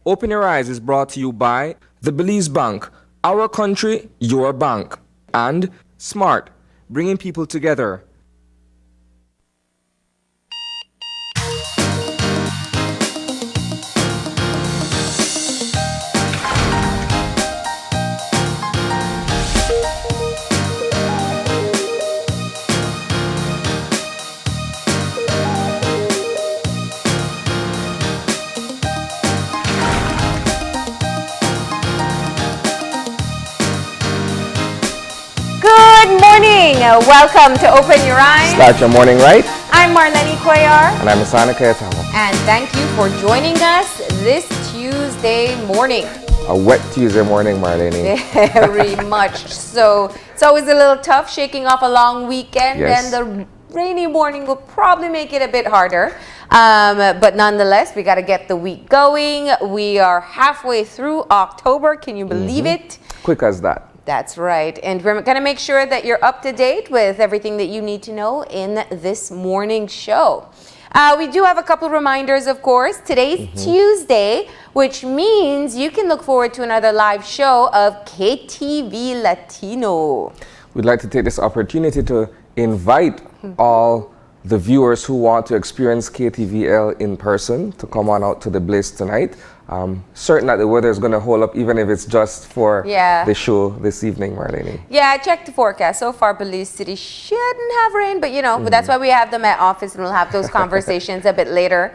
Open Your Eyes is brought to you by the Belize Bank, our country, your bank, and Smart, bringing people together. Good morning. Welcome to Open Your Eyes. Start your morning right. I'm Marlene Cuellar. And I'm Asana Kayatama. And thank you for joining us this Tuesday morning. A wet Tuesday morning, Marlene. Very much so. It's always a little tough shaking off a long weekend, Yes. and the rainy morning will probably make it a bit harder. But nonetheless, we got to get the week going. We are halfway through October. Can you believe it? Quick as that. That's right. And we're going to make sure that you're up to date with everything that you need to know in this morning's show. We do have a couple reminders, of course. Today's Tuesday, which means you can look forward to another live show of KTV Latino. We'd like to take this opportunity to invite all the viewers who want to experience KTVL in person to come on out to the Bliss tonight. Certain that the weather is going to hold up, even if it's just for the show this evening, Marlene. Yeah, I checked the forecast. So far, Belize City shouldn't have rain, but but that's why we have them at office, and we'll have those conversations a bit later.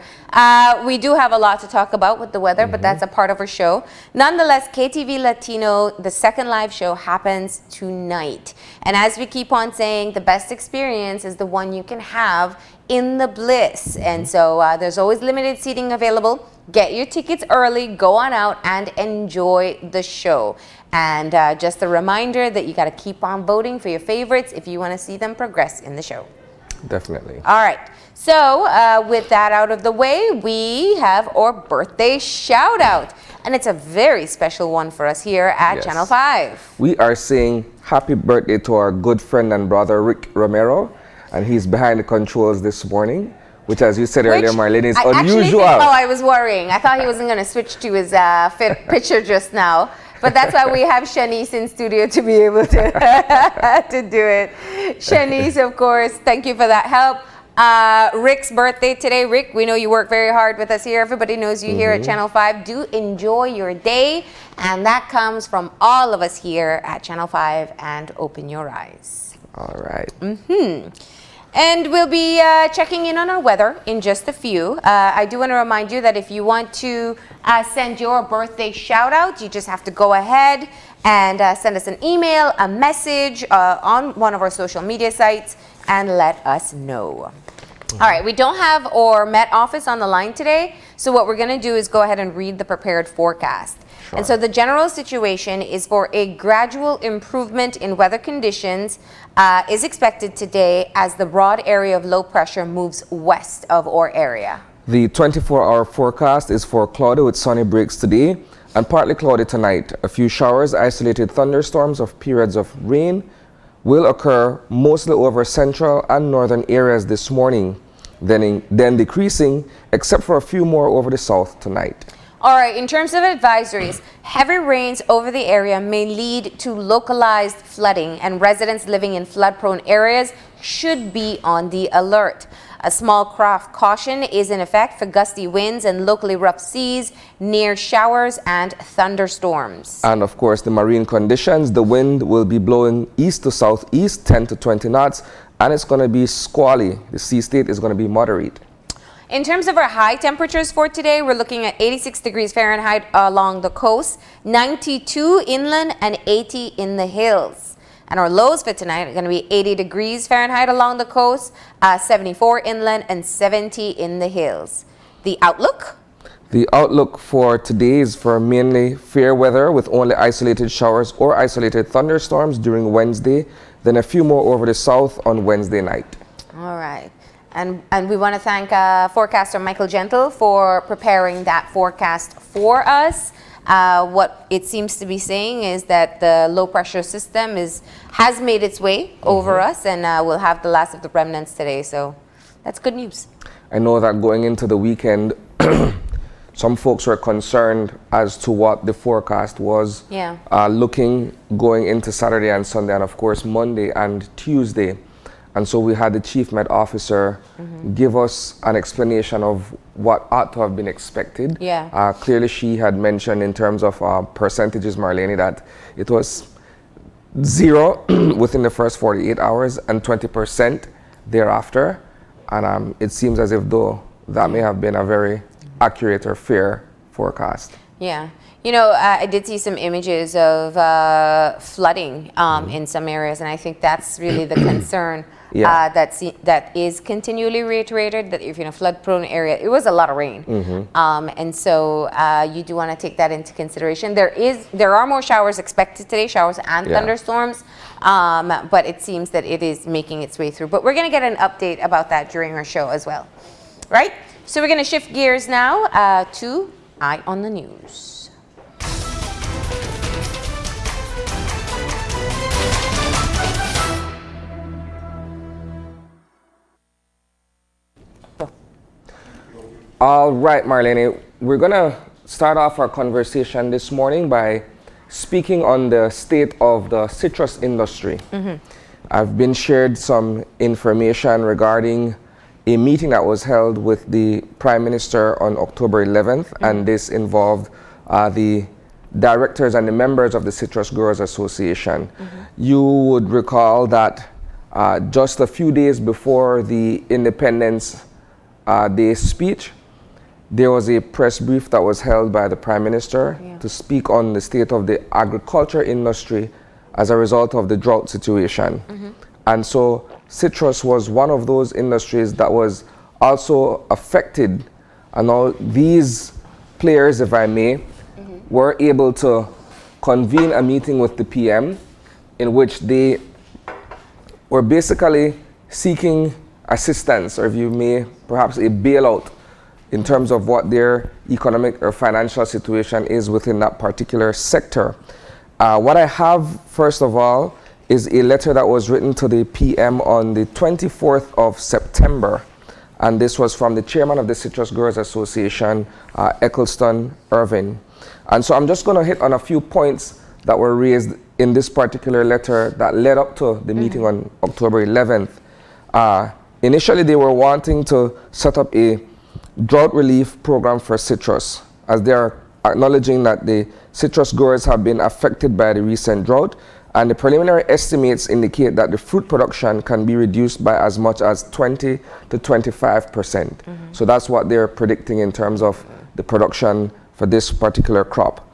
We do have a lot to talk about with the weather, but that's a part of our show. Nonetheless, KTV Latino, the second live show, happens tonight. And as we keep on saying, the best experience is the one you can have in the Bliss. And so there's always limited seating available. Get your tickets early, go on out and enjoy the show. And just a reminder that you got to keep on voting for your favorites if you want to see them progress in the show. Definitely. All right. So with that out of the way, we have our birthday shout out. And it's a very special one for us here at Channel 5. We are saying happy birthday to our good friend and brother, Rick Romero. And he's behind the controls this morning, which, as you said earlier, Marlene, is unusual. I was worrying. I thought he wasn't going to switch to his picture just now. But that's why we have Shanice in studio to be able to, to do it. Shanice, of course, thank you for that help. Rick's birthday today. Rick, we know you work very hard with us here. Everybody knows you here at Channel 5. Do enjoy your day. And that comes from all of us here at Channel 5 and Open Your Eyes. All right. And we'll be checking in on our weather in just a few. I do want to remind you that if you want to send your birthday shout out, you just have to go ahead and send us an email, a message on one of our social media sites and let us know. All right, we don't have our Met Office on the line today. So what we're going to do is go ahead and read the prepared forecast. Sure. And so the general situation is for a gradual improvement in weather conditions is expected today as the broad area of low pressure moves west of our area. The 24-hour forecast is for cloudy with sunny breaks today and partly cloudy tonight. A few showers, isolated thunderstorms of periods of rain will occur mostly over central and northern areas this morning, then decreasing except for a few more over the south tonight. All right, in terms of advisories, heavy rains over the area may lead to localized flooding, and residents living in flood-prone areas should be on the alert. A small craft caution is in effect for gusty winds and locally rough seas near showers and thunderstorms. And of course, the marine conditions, the wind will be blowing east to southeast, 10 to 20 knots, and it's going to be squally. The sea state is going to be moderate. In terms of our high temperatures for today, we're looking at 86 degrees Fahrenheit along the coast, 92 inland, and 80 in the hills. And our lows for tonight are going to be 80 degrees Fahrenheit along the coast, 74 inland, and 70 in the hills. The outlook? The outlook for today is for mainly fair weather with only isolated showers or isolated thunderstorms during Wednesday, then a few more over the south on Wednesday night. All right. And we want to thank forecaster Michael Gentle for preparing that forecast for us. What it seems to be saying is that the low pressure system has made its way over us, and we'll have the last of the remnants today. So that's good news. I know that going into the weekend, some folks were concerned as to what the forecast was. Yeah. Looking going into Saturday and Sunday, and of course Monday and Tuesday. And so we had the Chief Met Officer give us an explanation of what ought to have been expected. Yeah. Clearly she had mentioned in terms of percentages, Marlene, that it was 0 within the first 48 hours and 20% thereafter. And it seems as if though that may have been a very accurate or fair forecast. Yeah. You know, I did see some images of flooding in some areas, and I think that's really the concern. Yeah. That is continually reiterated, that if you're in a flood-prone area, it was a lot of rain. And so you do want to take that into consideration. There are more showers expected today, showers and thunderstorms, but it seems that it is making its way through. But we're going to get an update about that during our show as well. Right? So we're going to shift gears now to Eye on the News. All right, Marlene, we're going to start off our conversation this morning by speaking on the state of the citrus industry. I've been shared some information regarding a meeting that was held with the Prime Minister on October 11th, and this involved the directors and the members of the Citrus Growers Association. You would recall that just a few days before the Independence Day speech, there was a press brief that was held by the Prime Minister to speak on the state of the agriculture industry as a result of the drought situation. And so citrus was one of those industries that was also affected. And all these players, if I may, were able to convene a meeting with the PM in which they were basically seeking assistance, or if you may, perhaps a bailout in terms of what their economic or financial situation is within that particular sector. What I have, first of all, is a letter that was written to the PM on the 24th of September. And this was from the chairman of the Citrus Growers Association, Eccleston Irving. And so I'm just going to hit on a few points that were raised in this particular letter that led up to the meeting on October 11th. Initially, they were wanting to set up a drought relief program for citrus, as they are acknowledging that the citrus growers have been affected by the recent drought, and the preliminary estimates indicate that the fruit production can be reduced by as much as 20 to 25%. So that's what they're predicting in terms of the production for this particular crop.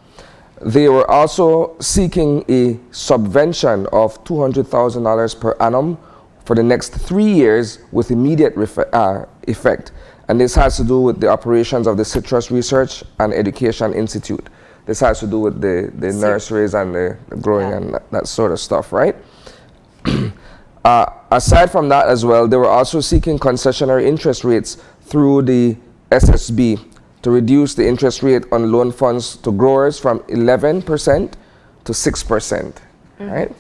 They were also seeking a subvention of $200,000 per annum for the next 3 years with immediate effect. And this has to do with the operations of the Citrus Research and Education Institute. This has to do with the nurseries and the growing and that sort of stuff, right? Aside from that as well, they were also seeking concessionary interest rates through the SSB to reduce the interest rate on loan funds to growers from 11% to 6%, right?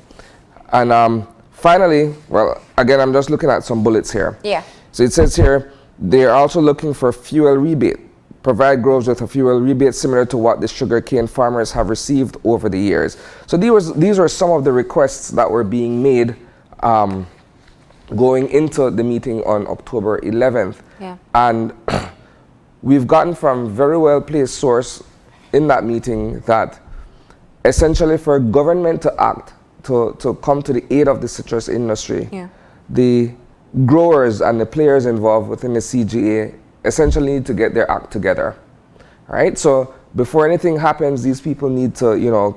And finally, well, again, I'm just looking at some bullets here. Yeah. So it says here, they are also looking for fuel rebate, provide growers with a fuel rebate similar to what the sugarcane farmers have received over the years. So these were some of the requests that were being made going into the meeting on October 11th. Yeah. And we've gotten from very well-placed source in that meeting that essentially for government to act, to come to the aid of the citrus industry, the growers and the players involved within the CGA essentially need to get their act together, right? So before anything happens, these people need to,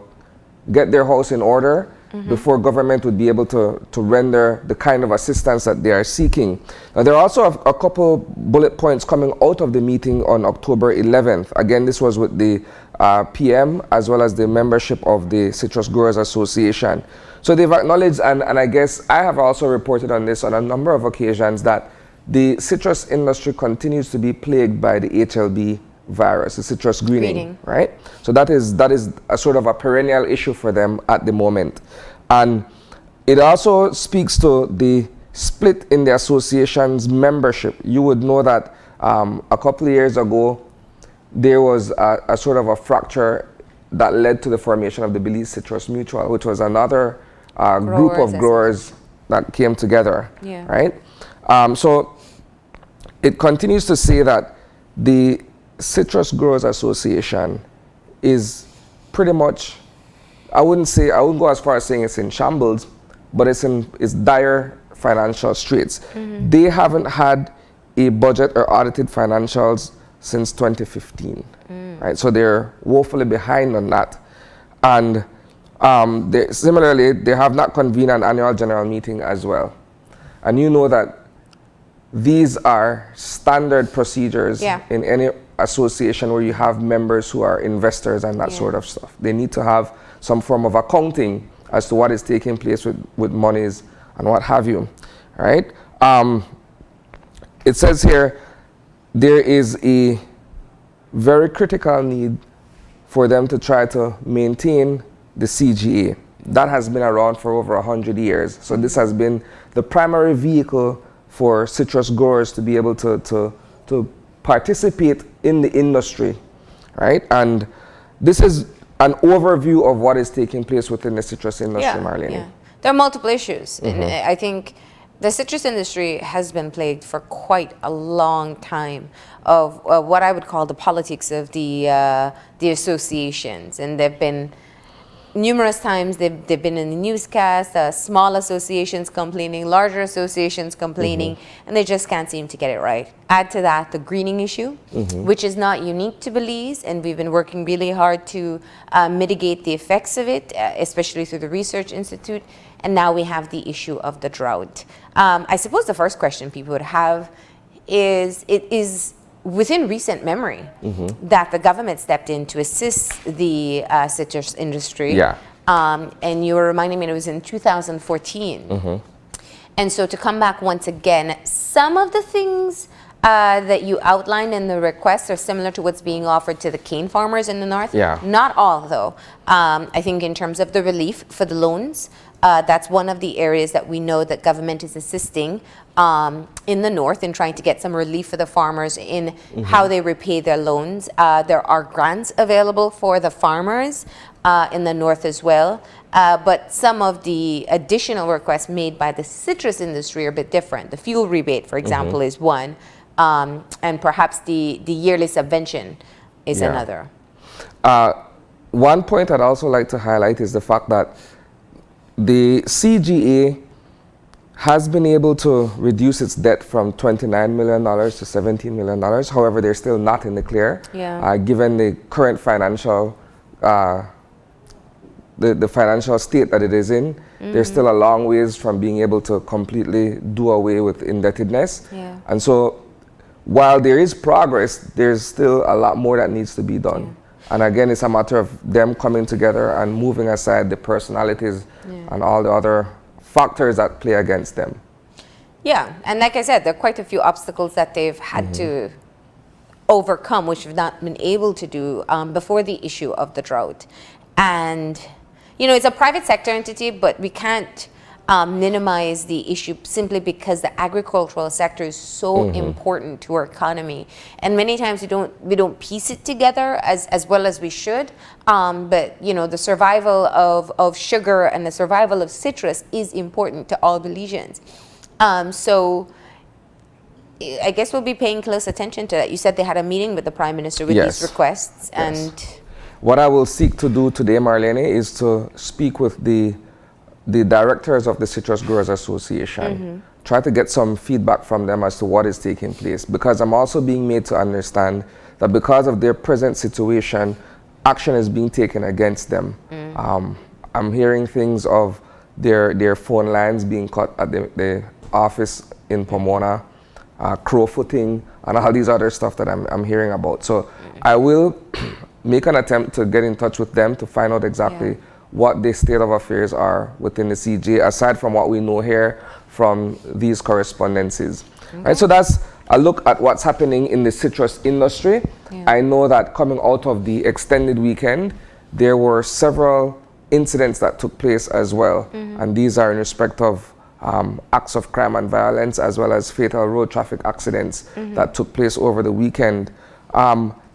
get their house in order before government would be able to render the kind of assistance that they are seeking. Now, there are also a couple bullet points coming out of the meeting on October 11th. Again, this was with the PM as well as the membership of the Citrus Growers Association. So they've acknowledged, and I guess I have also reported on this on a number of occasions, that the citrus industry continues to be plagued by the HLB virus, the citrus greening, right? So that is a sort of a perennial issue for them at the moment. And it also speaks to the split in the association's membership. You would know that a couple of years ago, there was a sort of a fracture that led to the formation of the Belize Citrus Mutual, which was another group of growers that came together, Yeah. right? So it continues to say that the Citrus Growers Association is pretty much, I wouldn't go as far as saying it's in shambles, but it's dire financial straits. They haven't had a budget or audited financials since 2015, right? So they're woefully behind on that. And similarly, they have not convened an annual general meeting as well. And you know that these are standard procedures in any association where you have members who are investors and that sort of stuff. They need to have some form of accounting as to what is taking place with monies and what have you, right? It says here, there is a very critical need for them to try to maintain the CGA. That has been around for over 100 years. So this has been the primary vehicle for citrus growers to be able to participate in the industry, right? And this is an overview of what is taking place within the citrus industry, Marlene. Yeah. There are multiple issues. And I think the citrus industry has been plagued for quite a long time of what I would call the politics of the associations. And they've been numerous times, they've been in the newscast, small associations complaining, larger associations complaining, and they just can't seem to get it right. Add to that the greening issue, which is not unique to Belize, and we've been working really hard to mitigate the effects of it, especially through the Research Institute. And now we have the issue of the drought. I suppose the first question people would have is, it is within recent memory that the government stepped in to assist the citrus industry. Yeah. And you were reminding me it was in 2014. And so to come back once again, some of the things that you outlined in the request are similar to what's being offered to the cane farmers in the north. Yeah. Not all, though. I think in terms of the relief for the loans, that's one of the areas that we know that government is assisting in the north in trying to get some relief for the farmers in how they repay their loans. There are grants available for the farmers in the north as well. But some of the additional requests made by the citrus industry are a bit different. The fuel rebate, for example, is one. And perhaps the yearly subvention is another. One point I'd also like to highlight is the fact that the CGA has been able to reduce its debt from $29 million to $17 million. However, they're still not in the clear, given the current financial, the financial state that it is in. They're still a long ways from being able to completely do away with indebtedness. And so while there is progress, there's still a lot more that needs to be done. And again, it's a matter of them coming together and moving aside the personalities and all the other factors that play against them. Yeah, and like I said, there are quite a few obstacles that they've had to overcome, which they've not been able to do before the issue of the drought. And, you know, it's a private sector entity, but we can't minimize the issue simply because the agricultural sector is so important to our economy, and many times we don't piece it together as well as we should. But you know, the survival of sugar and the survival of citrus is important to all Belizeans. So I guess we'll be paying close attention to that. You said they had a meeting with the Prime Minister with these requests, and what I will seek to do today, Marlene, is to speak with the directors of the Citrus Growers Association, try to get some feedback from them as to what is taking place, because I'm also being made to understand that because of their present situation, action is being taken against them. I'm hearing things of their phone lines being cut at the office in Pomona, crowfooting, and all these other stuff that I'm hearing about. So I will make an attempt to get in touch with them to find out exactly what the state of affairs are within the CGA, aside from what we know here from these correspondences. Right, so that's a look at what's happening in the citrus industry. I know that coming out of the extended weekend, there were several incidents that took place as well. And these are in respect of acts of crime and violence, as well as fatal road traffic accidents that took place over the weekend.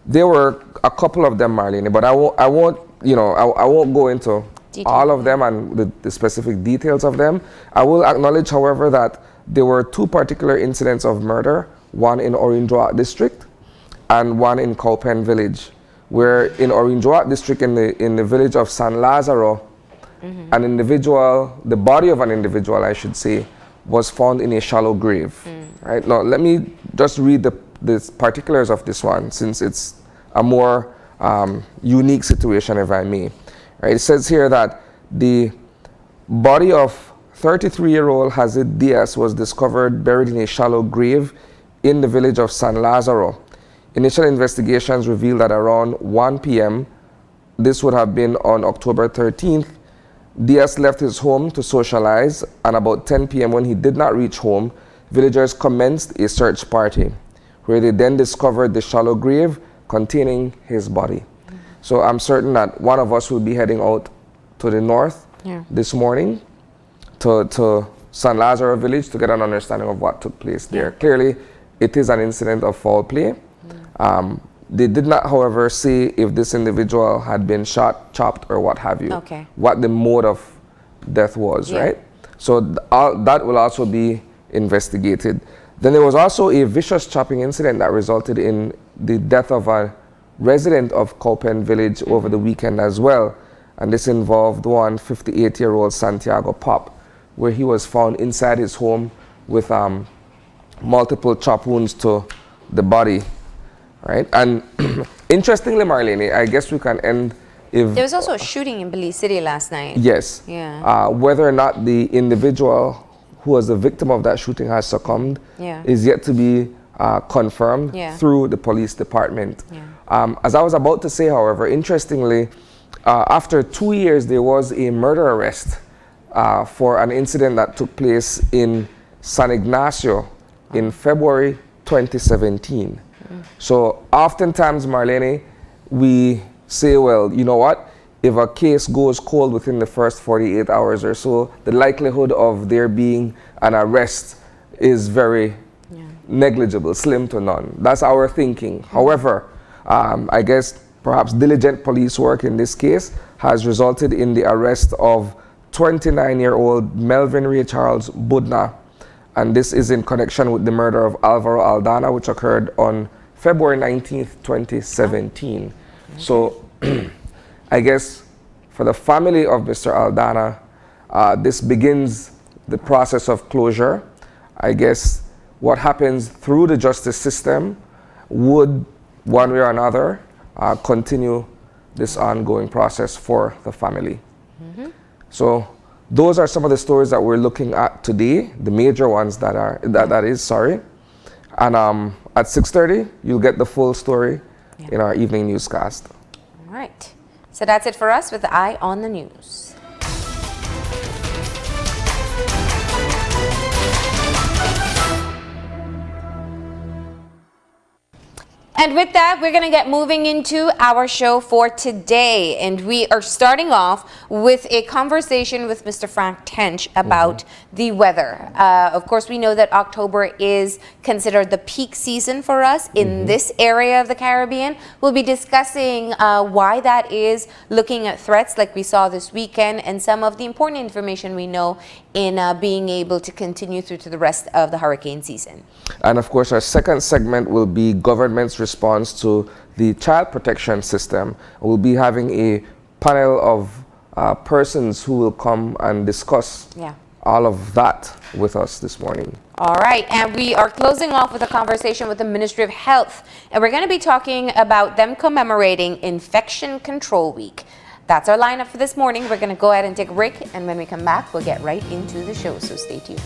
There were a couple of them, Marlene, but I won't go into Detail, all of them and the specific details of them. I will acknowledge, however, that there were two particular incidents of murder, one in Orinjoa district and one in Kaupen village, where in Orinjoa district in the village of San Lazaro, an individual, the body of an individual, I should say, was found in a shallow grave. Right now, let me just read the particulars of this one, since it's a more unique situation, if I may. Right, it says here that the body of 33-year-old Hazid Diaz was discovered buried in a shallow grave in the village of San Lazaro. Initial investigations revealed that around 1 p.m., this would have been on October 13th, Diaz left his home to socialize, and about 10 p.m. when he did not reach home, villagers commenced a search party, where they then discovered the shallow grave containing his body. So I'm certain that one of us will be heading out to the north this morning to San Lazaro village to get an understanding of what took place there. Clearly, it is an incident of foul play. They did not, however, say if this individual had been shot, chopped, or what have you. Okay. What the mode of death was, right? So that will also be investigated. Then there was also a vicious chopping incident that resulted in the death of a resident of Kaupen village over the weekend as well. And this involved one 58-year-old Santiago Pop, where he was found inside his home with multiple chop wounds to the body. Right, and interestingly, Marlene, I guess we can end if There was also a shooting in Belize City last night. yes, Yeah. whether or not the individual who was the victim of that shooting has succumbed is yet to be confirmed through the police department. As I was about to say, however, interestingly, after 2 years, there was a murder arrest for an incident that took place in San Ignacio in February 2017. So oftentimes, Marlene, we say, well, you know what? If a case goes cold within the first 48 hours or so, the likelihood of there being an arrest is very negligible, slim to none. That's our thinking. However, I guess perhaps diligent police work in this case has resulted in the arrest of 29-year-old Melvin Ray Charles Budna. And this is in connection with the murder of Alvaro Aldana, which occurred on February 19th, 2017. So I guess for the family of Mr. Aldana, this begins the process of closure. I guess what happens through the justice system would, one way or another, continue this ongoing process for the family. So those are some of the stories that we're looking at today, the major ones that is, sorry. And at 6:30, you'll get the full story in our evening newscast. All right. So that's it for us with the Eye on the News. And with that, we're going to get moving into our show for today. And we are starting off with a conversation with Mr. Frank Tench about the weather. Of course, we know that October is considered the peak season for us in this area of the Caribbean. We'll be discussing why that is, looking at threats like we saw this weekend, and some of the important information we know in being able to continue through to the rest of the hurricane season. And of course, our second segment will be government's response to the child protection system. We'll be having a panel of persons who will come and discuss all of that with us this morning. All right, and we are closing off with a conversation with the Ministry of Health, and we're going to be talking about them commemorating Infection Control Week. That's our lineup for this morning. We're going to go ahead and take a break, and when we come back, we'll get right into the show, so stay tuned.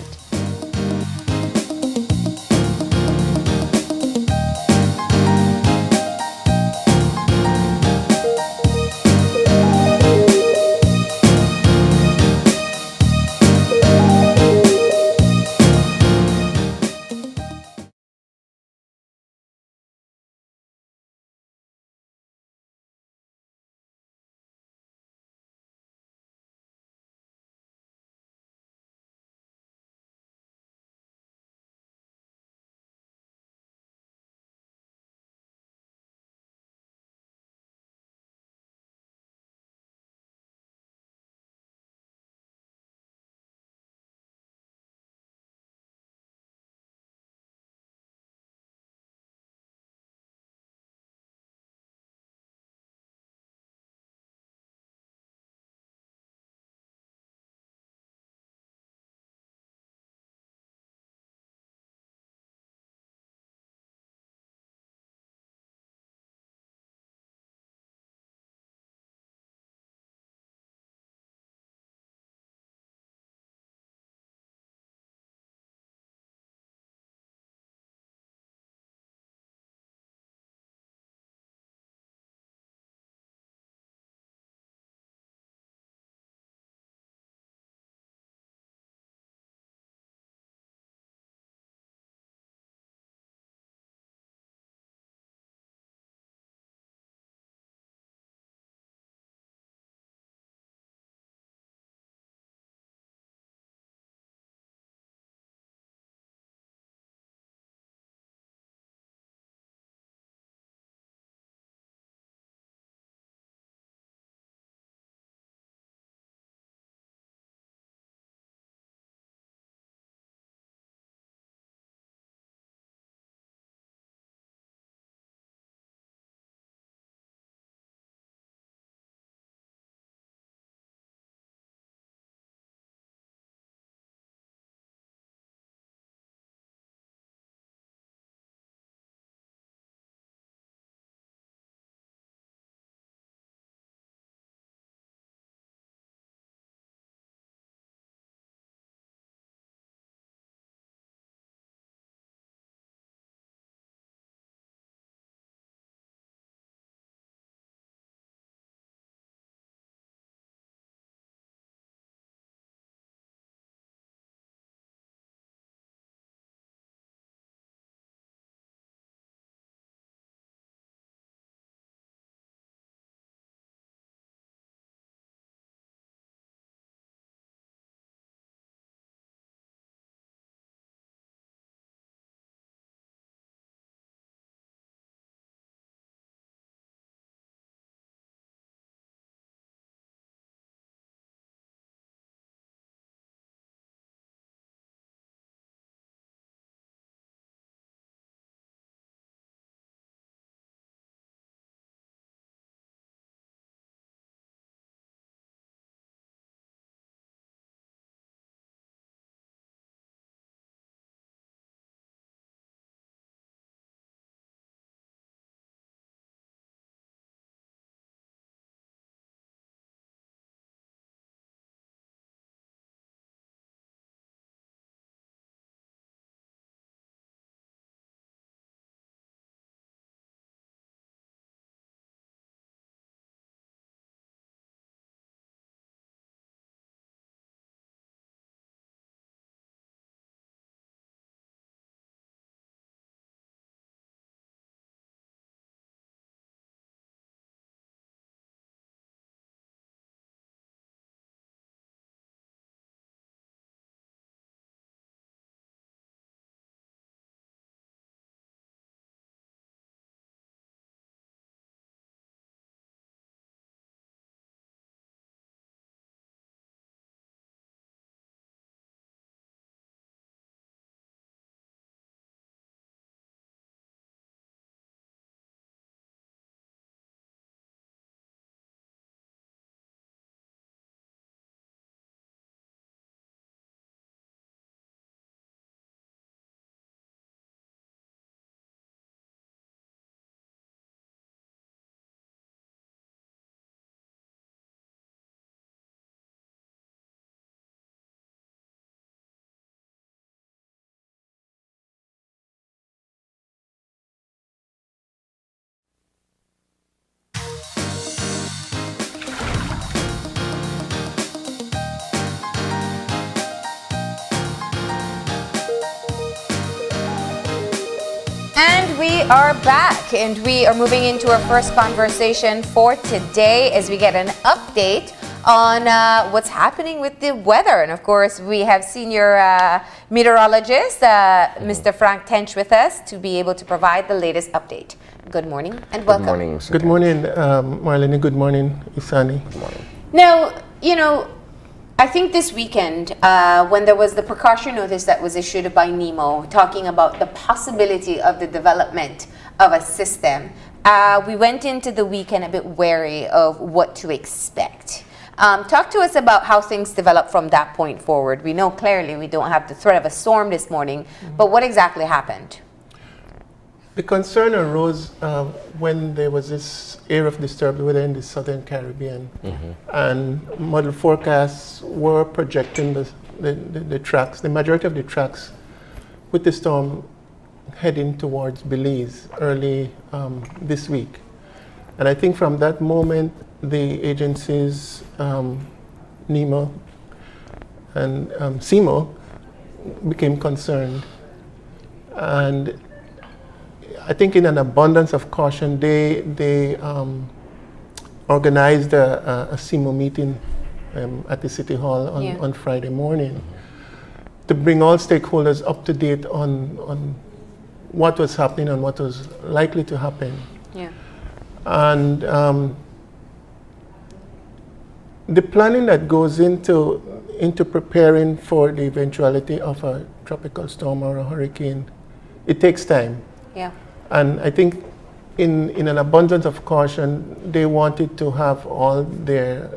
we are back, and we are moving into our first conversation for today as we get an update on what's happening with the weather. And of course, we have senior meteorologist, Mr. Frank Tench, with us to be able to provide the latest update. Good morning and welcome. Good morning, Mr. Good morning, Marlene. Good morning, Isani. Good morning. Now, you know, I think this weekend, when there was the precaution notice that was issued by NEMO talking about the possibility of the development of a system, we went into the weekend a bit wary of what to expect. Talk to us about how things developed from that point forward. We know clearly we don't have the threat of a storm this morning, but what exactly happened? The concern arose when there was this area of disturbed weather in the southern Caribbean, and model forecasts were projecting the tracks, the majority of the tracks, with the storm heading towards Belize early this week. And I think from that moment, the agencies, NEMO and CEMO, became concerned. And I think in an abundance of caution, they organized a CEMO meeting at the City Hall on Friday morning to bring all stakeholders up to date on what was happening and what was likely to happen. Yeah. And the planning that goes into preparing for the eventuality of a tropical storm or a hurricane, it takes time. Yeah. And I think in an abundance of caution, they wanted to have all their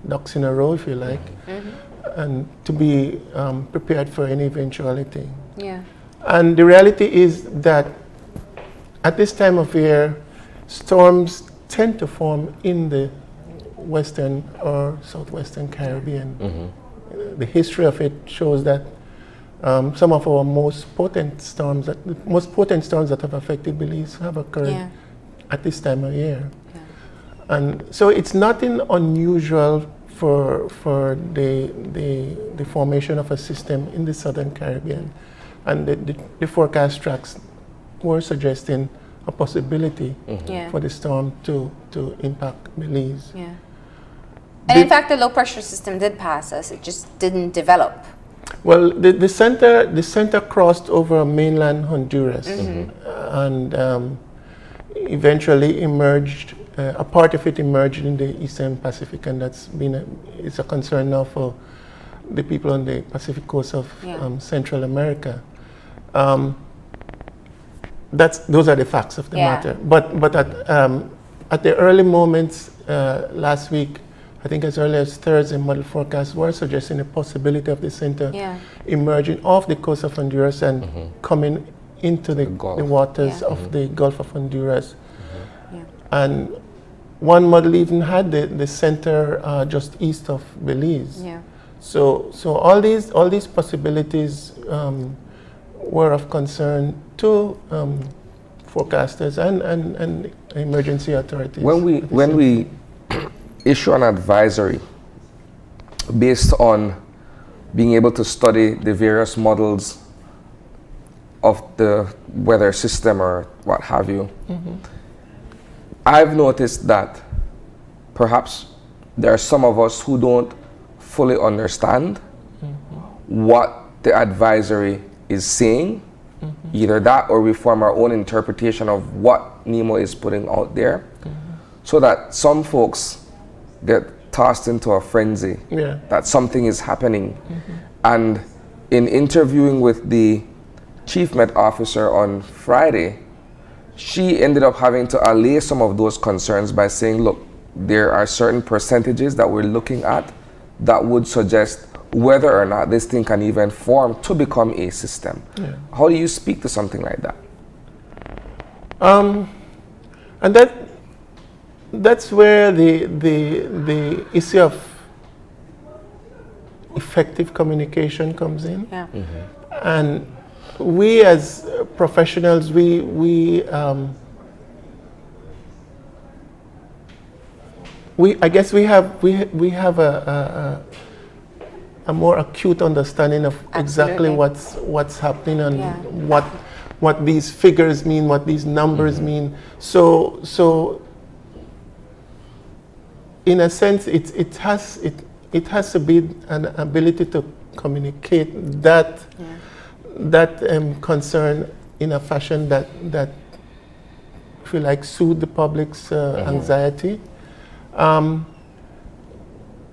ducks in a row, if you like, and to be prepared for any eventuality. Yeah. And the reality is that at this time of year, storms tend to form in the western or southwestern Caribbean. The history of it shows that some of our most potent storms that have affected Belize have occurred at this time of year. Yeah. And so it's nothing unusual for the formation of a system in the southern Caribbean. And the forecast tracks were suggesting a possibility for the storm to impact Belize. Yeah. And in fact, the low pressure system did pass us. It just didn't develop. Well, the center crossed over mainland Honduras and eventually emerged. A part of it emerged in the Eastern Pacific, and it's a concern now for the people on the Pacific coast of Central America. Those are the facts of the matter. But at the early moments last week, I think as early as Thursday, model forecasts were suggesting a possibility of the center emerging off the coast of Honduras and coming into the waters of the Gulf of Honduras. And one model even had the center just east of Belize. So all these possibilities were of concern to forecasters and emergency authorities. When we issue an advisory based on being able to study the various models of the weather system or what have you, I've noticed that perhaps there are some of us who don't fully understand what the advisory is saying. Either that or we form our own interpretation of what NEMO is putting out there, so that some folks get tossed into a frenzy that something is happening. And in interviewing with the Chief Met Officer on Friday, she ended up having to allay some of those concerns by saying, look, there are certain percentages that we're looking at that would suggest whether or not this thing can even form to become a system. How do you speak to something like that? And that's where the issue of effective communication comes in. And we as professionals, I guess we have a more acute understanding of exactly what's happening and what these figures mean, what these numbers mean. So in a sense, it has to be an ability to communicate that concern in a fashion that if you like, soothe the public's anxiety.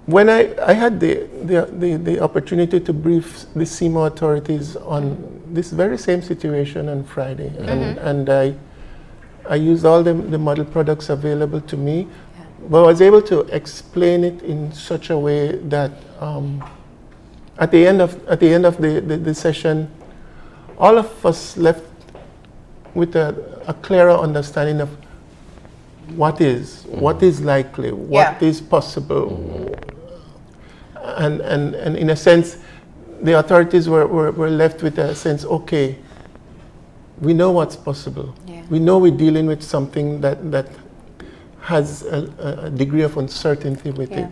When I had the opportunity to brief the Seymour authorities on this very same situation on Friday, and I used all the model products available to me, but I was able to explain it in such a way that at the end of the session, all of us left with a clearer understanding of what is likely, what is possible. And in a sense, the authorities were left with a sense, okay, we know what's possible. Yeah. We know we're dealing with something that has a degree of uncertainty with it.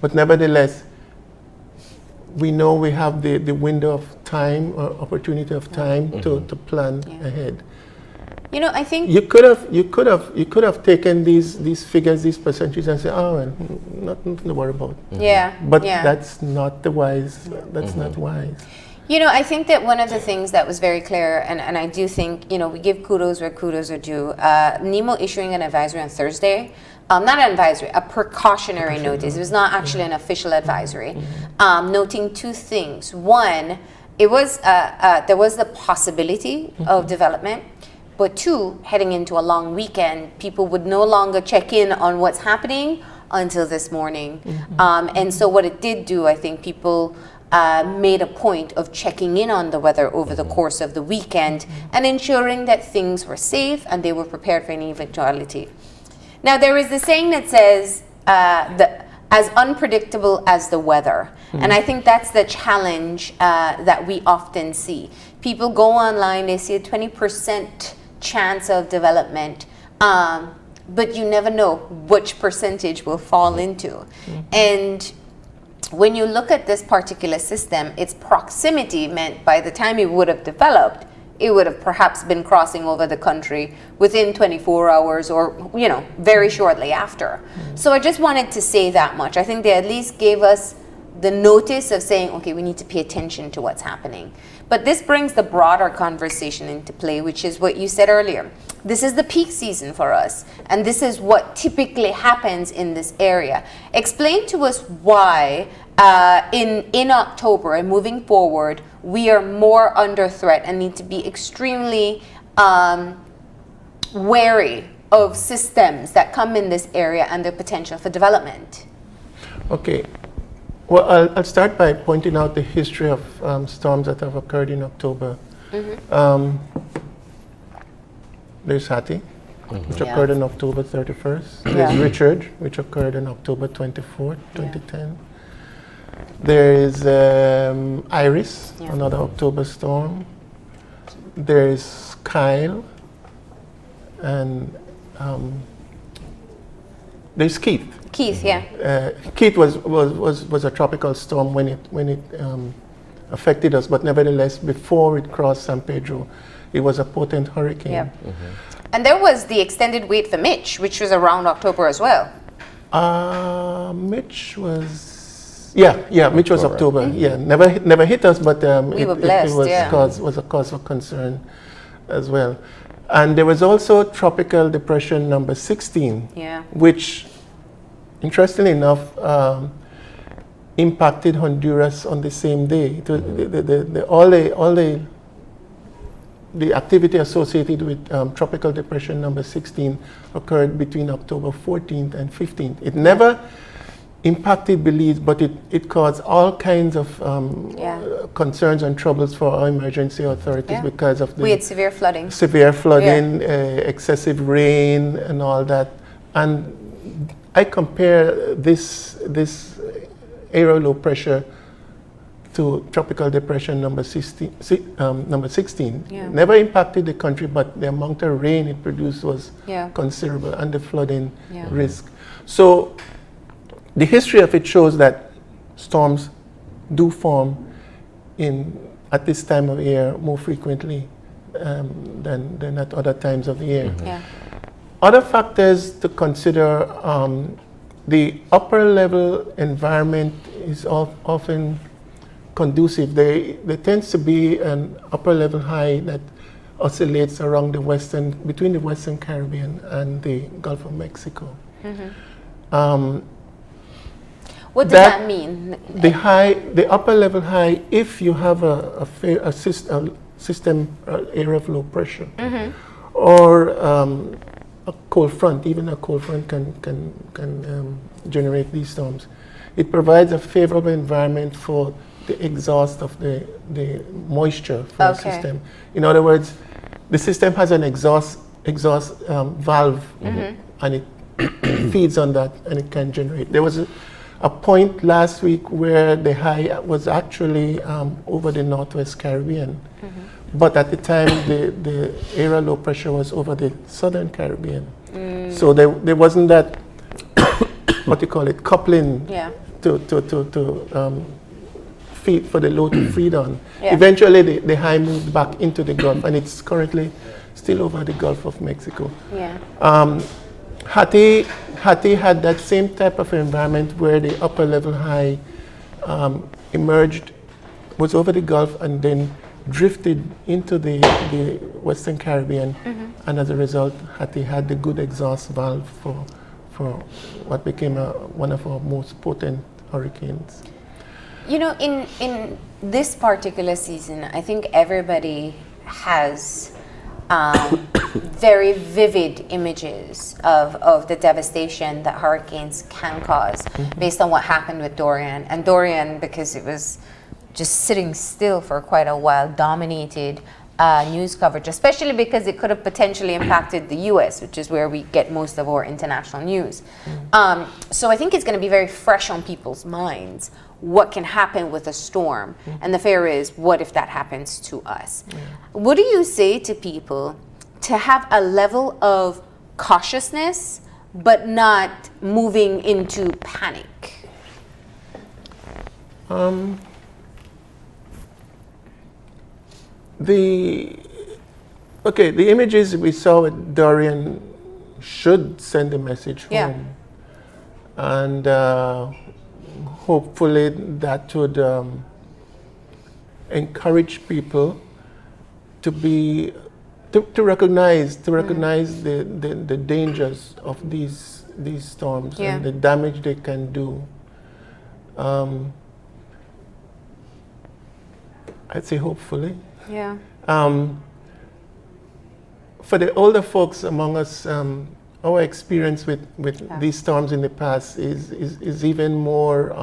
But nevertheless, we know we have the window of time or opportunity of time to plan ahead. You know, I think You could have taken these figures, these percentages, and said, oh, well, nothing to worry about. But that's not the wise. That's not wise. You know, I think that one of the things that was very clear, and I do think, you know, we give kudos where kudos are due. NEMO issuing an advisory on Thursday, not an advisory, a precautionary notice. It was not actually an official advisory, noting two things. One, it was there was the possibility of development. But two, heading into a long weekend, people would no longer check in on what's happening until this morning. And so what it did do, I think people made a point of checking in on the weather over the course of the weekend and ensuring that things were safe and they were prepared for any eventuality. Now, there is the saying that says, as unpredictable as the weather. And I think that's the challenge that we often see. People go online, they see a 20% chance of development, but you never know which percentage will fall into. And when you look at this particular system, its proximity meant by the time it would have developed, it would have perhaps been crossing over the country within 24 hours or, you know, very shortly after. So I just wanted to say that much. I think they at least gave us the notice of saying, okay, we need to pay attention to what's happening. But this brings the broader conversation into play, which is what you said earlier. This is the peak season for us, and this is what typically happens in this area. Explain to us why in October and moving forward, we are more under threat and need to be extremely wary of systems that come in this area and their potential for development. Okay. Well, I'll start by pointing out the history of storms that have occurred in October. There's Hattie, which occurred on October 31st. There's Richard, which occurred on October 24th, 2010. There is Iris, another October storm. There's Kyle, and there's Keith. Keith, Keith was a tropical storm when it affected us, but nevertheless, before it crossed San Pedro, it was a potent hurricane. And there was the extended wait for Mitch, which was around October as well. Mitch was, Mitch was October. Never hit us, but we were blessed. It was a cause for concern as well. And there was also tropical depression number 16, which, interestingly enough, impacted Honduras on the same day. All the activity associated with tropical depression number 16 occurred between October 14th and 15th. It never impacted Belize, but it caused all kinds of concerns and troubles for our emergency authorities because of we had severe flooding, excessive rain, and all that. And I compare this area low pressure to tropical depression number 16. Never impacted the country, but the amount of rain it produced was considerable, and the flooding risk. So the history of it shows that storms do form at this time of year more frequently than at other times of the year. Yeah. Other factors to consider, the upper level environment is often conducive. There tends to be an upper level high that oscillates around between the Western Caribbean and the Gulf of Mexico. What does that mean? The upper level high, if you have a system area of low pressure, or a cold front, even a cold front can generate these storms. It provides a favorable environment for the exhaust of the moisture from the system. In other words, the system has an exhaust valve, and it feeds on that, and it can generate. There was a point last week where the high was actually over the Northwest Caribbean, but at the time the area low pressure was over the Southern Caribbean. So there wasn't that what you call it, coupling to feed for the low to feed on. Eventually the high moved back into the Gulf, and it's currently still over the Gulf of Mexico. Hattie had that same type of environment where the upper level high emerged, was over the Gulf, and then drifted into the Western Caribbean, and as a result, Hattie had the good exhaust valve for what became one of our most potent hurricanes. You know, in this particular season, I think everybody has very vivid images of the devastation that hurricanes can cause based on what happened with Dorian. And Dorian, because it was just sitting still for quite a while, dominated news coverage, especially because it could have potentially impacted the US, which is where we get most of our international news. So I think it's going to be very fresh on people's minds what can happen with a storm. And the fear is, what if that happens to us? What do you say to people to have a level of cautiousness but not moving into panic? The images we saw with Dorian should send a message home, and hopefully that would encourage people to recognize the dangers of these storms and the damage they can do. I'd say hopefully. Yeah. For the older folks among us, our experience with these storms in the past is even more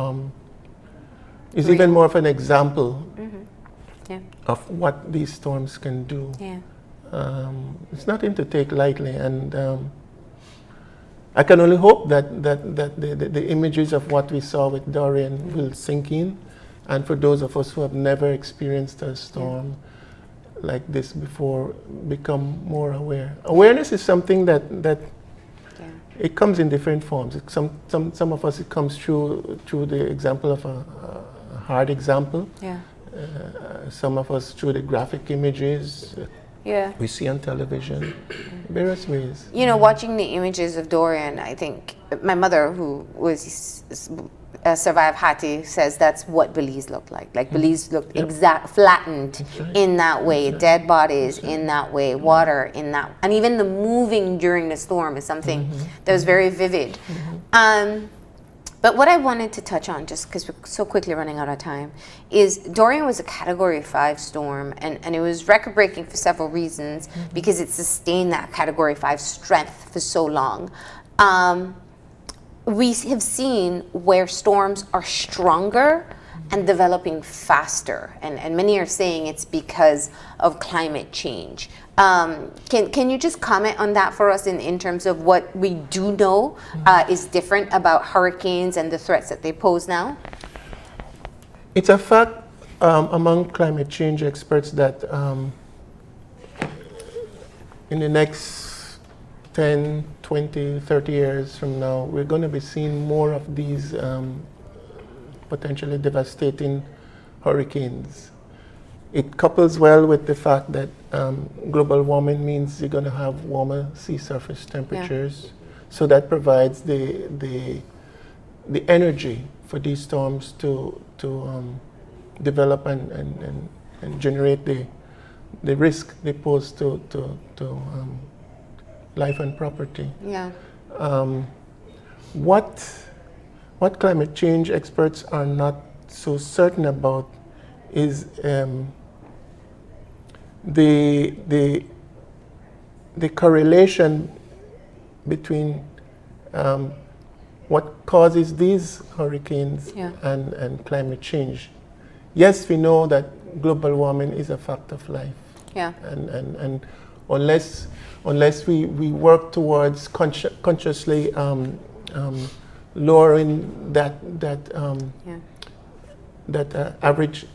even more of an example of what these storms can do. It's nothing to take lightly, and I can only hope that the images of what we saw with Dorian will sink in, and for those of us who have never experienced a storm like this before, become more aware. Awareness is something that it comes in different forms. Some of us, it comes through the example of a hard example. Some of us through the graphic images we see on television, various ways. You know, watching the images of Dorian, I think my mother, who was survived Hattie, says that's what Belize looked like. Like Belize looked flattened in that way, dead bodies in that way, water in that, and even the moving during the storm is something that was very vivid. But what I wanted to touch on, just because we're so quickly running out of time, is Dorian was a Category 5 storm, and it was record-breaking for several reasons, because it sustained that Category 5 strength for so long. We have seen where storms are stronger and developing faster, and many are saying it's because of climate change. Can you just comment on that for us in terms of what we do know is different about hurricanes and the threats that they pose now? It's a fact among climate change experts that in the next 10, 20, 30 years from now, we're going to be seeing more of these potentially devastating hurricanes It couples well with the fact that global warming means you're going to have warmer sea surface temperatures. So that provides the energy for these storms to develop and generate the risk they pose to life and property. Yeah. What climate change experts are not so certain about is the correlation between what causes these hurricanes and climate change. Yes, we know that global warming is a fact of life. Yeah. And unless we work towards consciously lowering that average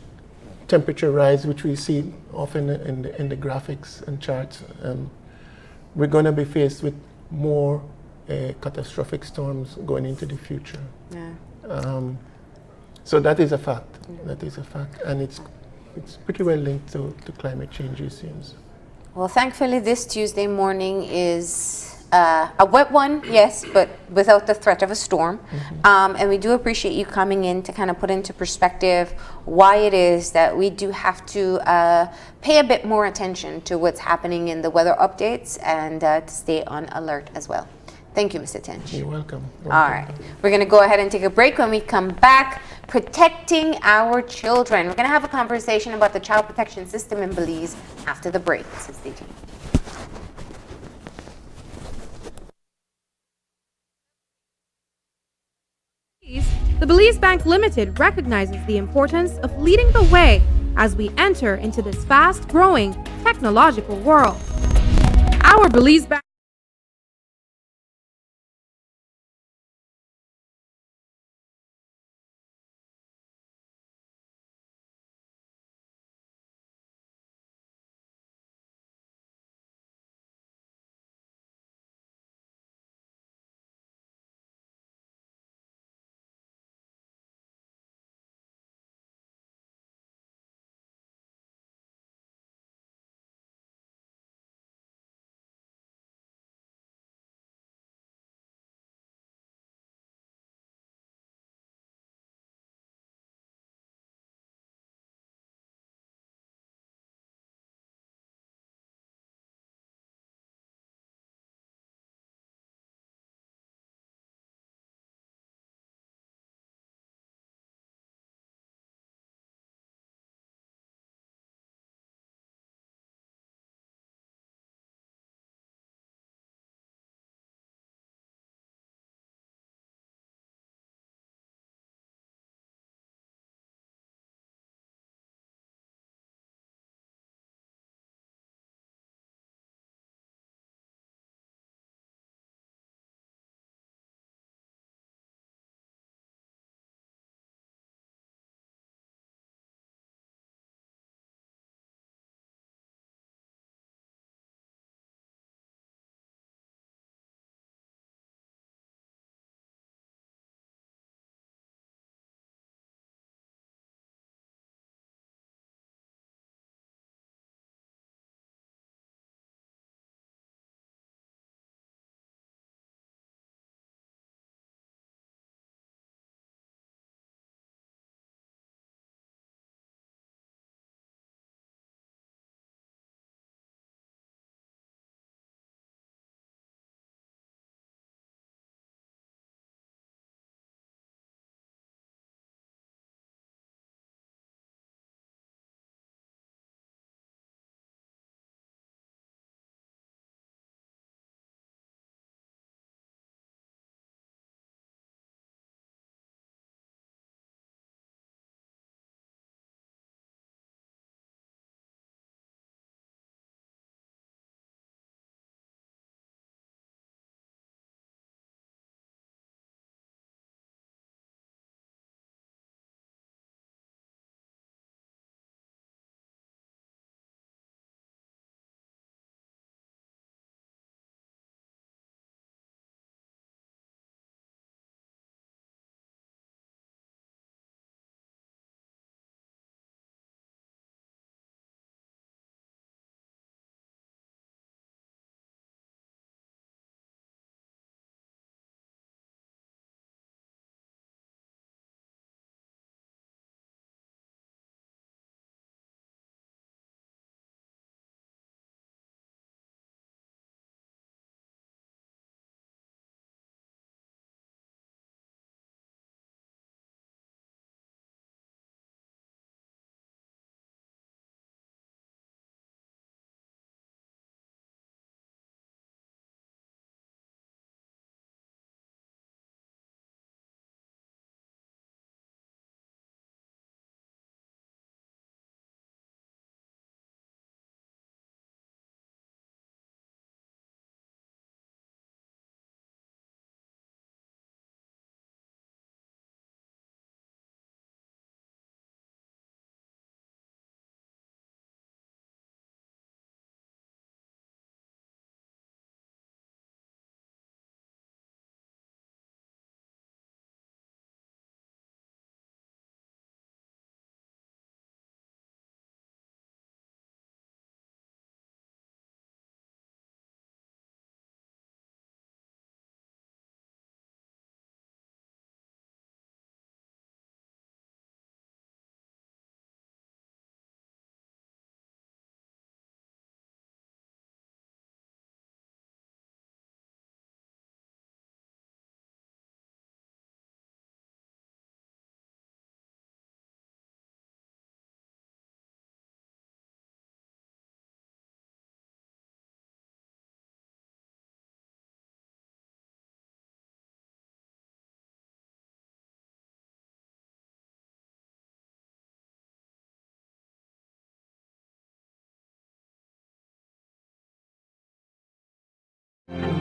temperature rise, which we see often in the graphics and charts, we're going to be faced with more catastrophic storms going into the future. Yeah. So that is a fact. That is a fact, and it's pretty well linked to climate change, it seems. Well, thankfully, this Tuesday morning is a wet one, yes, but without the threat of a storm. And we do appreciate you coming in to kind of put into perspective why it is that we do have to pay a bit more attention to what's happening in the weather updates and to stay on alert as well. Thank you, Mr. Tench. You're welcome. All right. We're going to go ahead and take a break. When we come back, protecting our children. We're going to have a conversation about the child protection system in Belize after the break. So stay tuned. The Belize Bank Limited recognizes the importance of leading the way as we enter into this fast-growing technological world. Our Belize Bank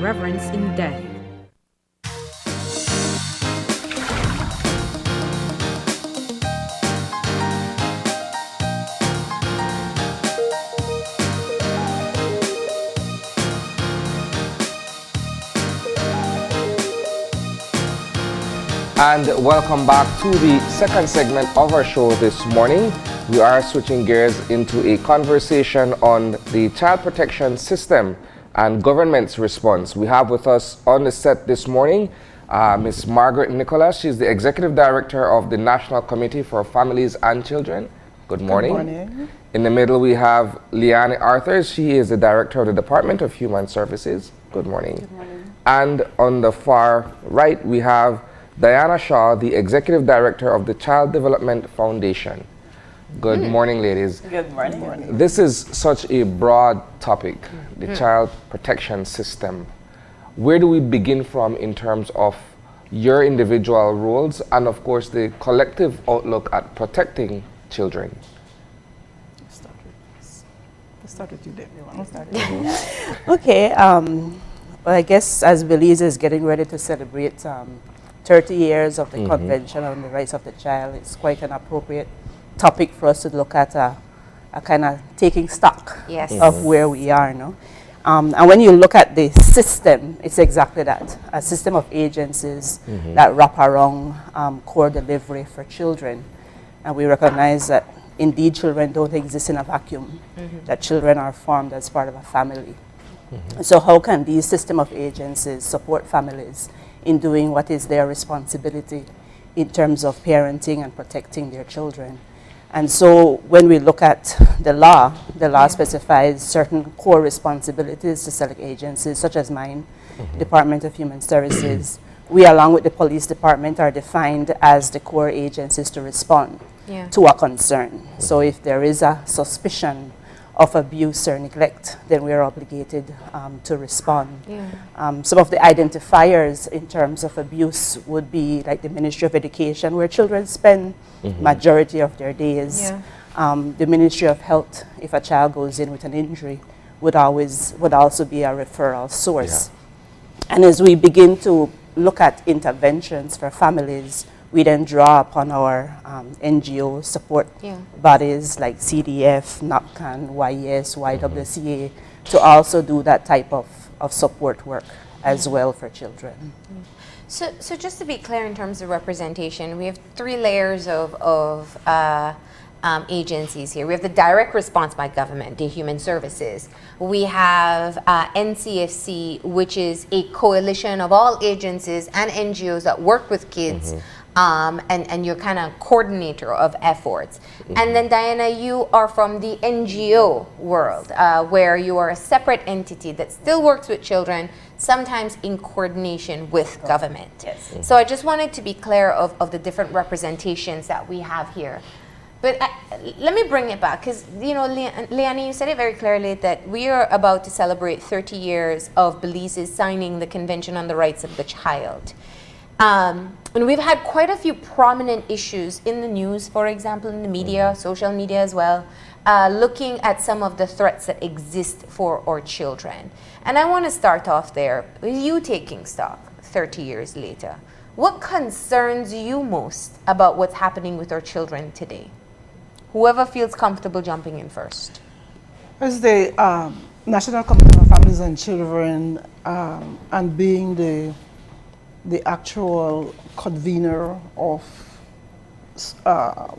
reverence in death. And welcome back to the second segment of our show this morning. We are switching gears into a conversation on the child protection system and government's response. We have with us on the set this morning Ms. Margaret Nicholas. She's the Executive Director of the National Committee for Families and Children. Good morning. Good morning. In the middle we have Leanne Arthur. She is the Director of the Department of Human Services. Good morning. Good morning. And on the far right we have Diana Shaw, the Executive Director of the Child Development Foundation. Good morning, ladies. Good morning. Good morning. This is such a broad topic, the child protection system. Where do we begin from in terms of your individual roles and, of course, the collective outlook at protecting children? Let's start with you, Dave. You want to start with you? Okay. Well, I guess as Belize is getting ready to celebrate 30 years of the Convention on the Rights of the Child, it's quite an appropriate topic for us to look at a kind of taking stock of where we are now. And when you look at the system, it's exactly that, a system of agencies that wrap around core delivery for children. And we recognize that indeed children don't exist in a vacuum, that children are formed as part of a family. So how can these system of agencies support families in doing what is their responsibility in terms of parenting and protecting their children? And so when we look at the law specifies certain core responsibilities to select agencies, such as mine, Department of Human Services. We, along with the police department, are defined as the core agencies to respond to a concern. So if there is a suspicion of abuse or neglect, then we are obligated to respond. Some of the identifiers in terms of abuse would be like the Ministry of Education, where children spend majority of their days. The Ministry of Health, if a child goes in with an injury, would also be a referral source. And as we begin to look at interventions for families, we then draw upon our NGO support bodies like CDF, NAPCAN, YES, YWCA to also do that type of support work as well for children. So just to be clear in terms of representation, we have 3 layers of agencies here. We have the direct response by government, the Human Services. We have NCFC, which is a coalition of all agencies and NGOs that work with kids. And you're kind of coordinator of efforts. And then Diana, you are from the NGO world, where you are a separate entity that still works with children, sometimes in coordination with government. So I just wanted to be clear of the different representations that we have here. But let me bring it back, because, you know, Leanne, you said it very clearly that we are about to celebrate 30 years of Belize signing the Convention on the Rights of the Child. And we've had quite a few prominent issues in the news, for example, in the media, social media as well, looking at some of the threats that exist for our children. And I want to start off there with you taking stock 30 years later. What concerns you most about what's happening with our children today? Whoever feels comfortable jumping in first. As the National Committee for Families and Children and being the actual convener of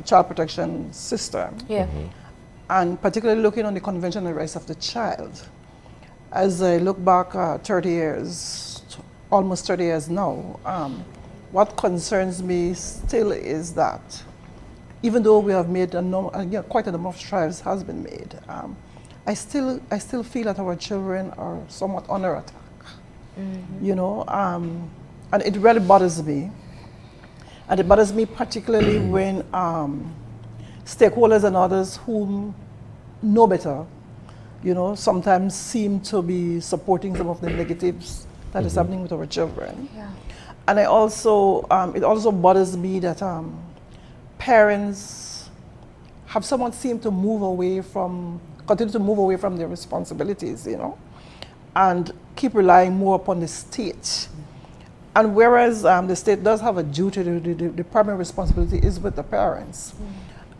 child protection system, and particularly looking on the Convention on the Rights of the Child. As I look back 30 years, almost 30 years now, what concerns me still is that even though we have made quite a number of strides has been made, I still feel that our children are somewhat under attack. You know, and it really bothers me. And it bothers me particularly when stakeholders and others who know better, you know, sometimes seem to be supporting some of the negatives that is happening with our children. And I also, it also bothers me that parents have somewhat seemed to continue to move away from their responsibilities, you know. And keep relying more upon the state. And whereas the state does have a duty, the primary responsibility is with the parents.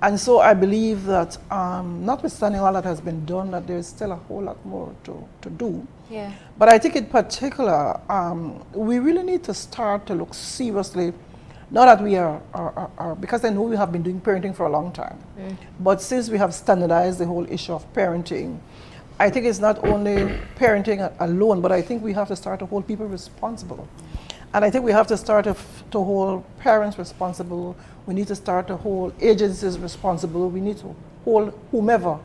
And so I believe that notwithstanding all that has been done, that there's still a whole lot more to do. Yeah. But I think in particular, we really need to start to look seriously, not that we are because I know we have been doing parenting for a long time, but since we have standardized the whole issue of parenting, I think it's not only parenting alone, but I think we have to start to hold people responsible. And I think we have to start to hold parents responsible. We need to start to hold agencies responsible. We need to hold whomever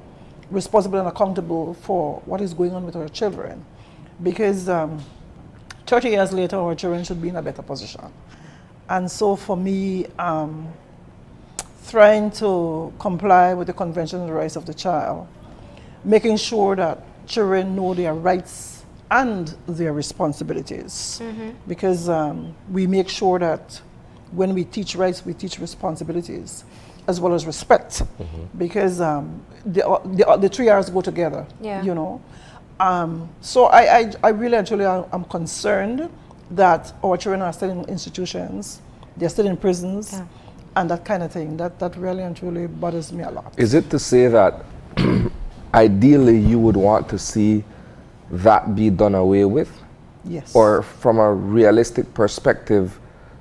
responsible and accountable for what is going on with our children. Because 30 years later, our children should be in a better position. And so for me, trying to comply with the Convention on the Rights of the Child, making sure that children know their rights and their responsibilities. Because we make sure that when we teach rights, we teach responsibilities as well as respect. Because the three R's go together, you know. So I really actually am concerned that our children are still in institutions, they're still in prisons, and that kind of thing. That really and truly bothers me a lot. Is it to say that ideally you would want to see that be done away with? Yes. Or from a realistic perspective,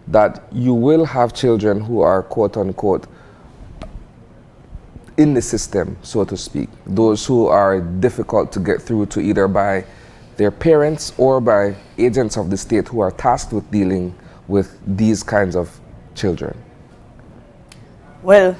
that you will have children who are quote unquote in the system, so to speak, those who are difficult to get through to either by their parents or by agents of the state who are tasked with dealing with these kinds of children? Well,